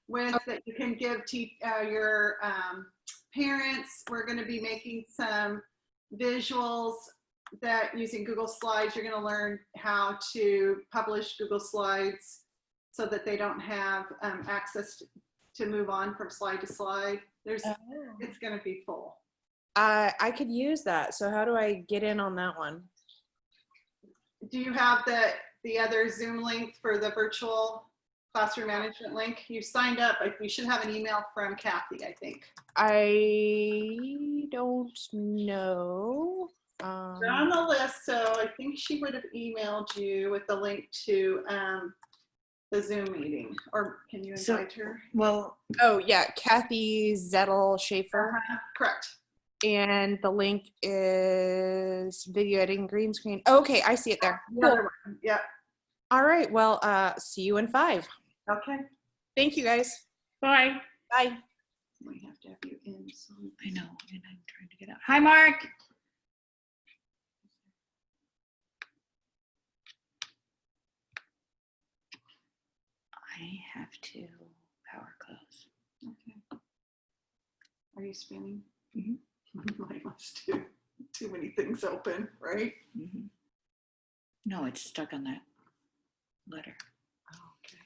with, that you can give your parents. We're going to be making some visuals that using Google Slides, you're going to learn how to publish Google Slides so that they don't have access to move on from slide to slide. It's going to be full. I could use that. So how do I get in on that one? Do you have the other Zoom link for the virtual classroom management link? You signed up. You should have an email from Kathy, I think. I don't know. They're on the list, so I think she would have emailed you with the link to the Zoom meeting. Or can you invite her? Well, oh yeah, Kathy Zettel Schaefer. Correct. And the link is video editing green screen. Okay, I see it there. Cool. Yeah. All right. Well, see you in 5. Okay. Thank you, guys. bye. Bye. We have to have you in. So I know, and I'm trying to get out. Hi, Mark. I have to power close. Okay. Are you spinning? Mhm. Mine must do. Too many things open, right? Mm-hmm. No, it's stuck on that letter. Okay.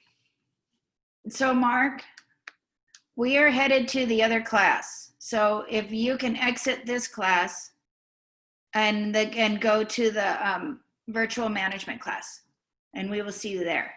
So, Mark, we are headed to the other class. So if you can exit this class and go to the virtual management class, and we will see you there.